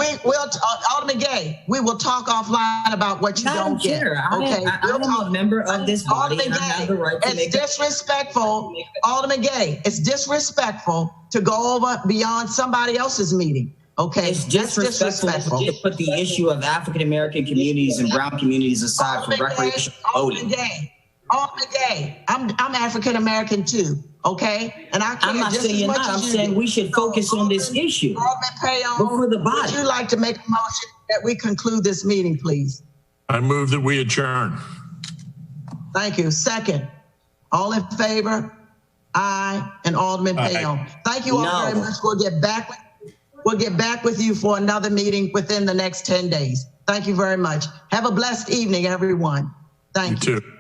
Alderman Gay, we will talk offline about what you Madam don't Chair, get. Okay, I'm a member of this body, Alderman and I have the right to make it's disrespectful. Alderman Gay, it's disrespectful to go over beyond somebody else's meeting. Okay, it's disrespectful to put the issue of African American communities and brown communities aside for recreational voting. Alderman Gay, I'm African American too. Okay, and I'm not saying you're not. I'm saying we should focus on this issue before the body. Would you like to make a motion that we conclude this meeting, please? I move that we adjourn. Thank you. Second. All in favor? Aye. And Alderman Payne. Thank you all very much. We'll get back with you for another meeting within the next 10 days. Thank you very much. Have a blessed evening, everyone. Thank you. You too.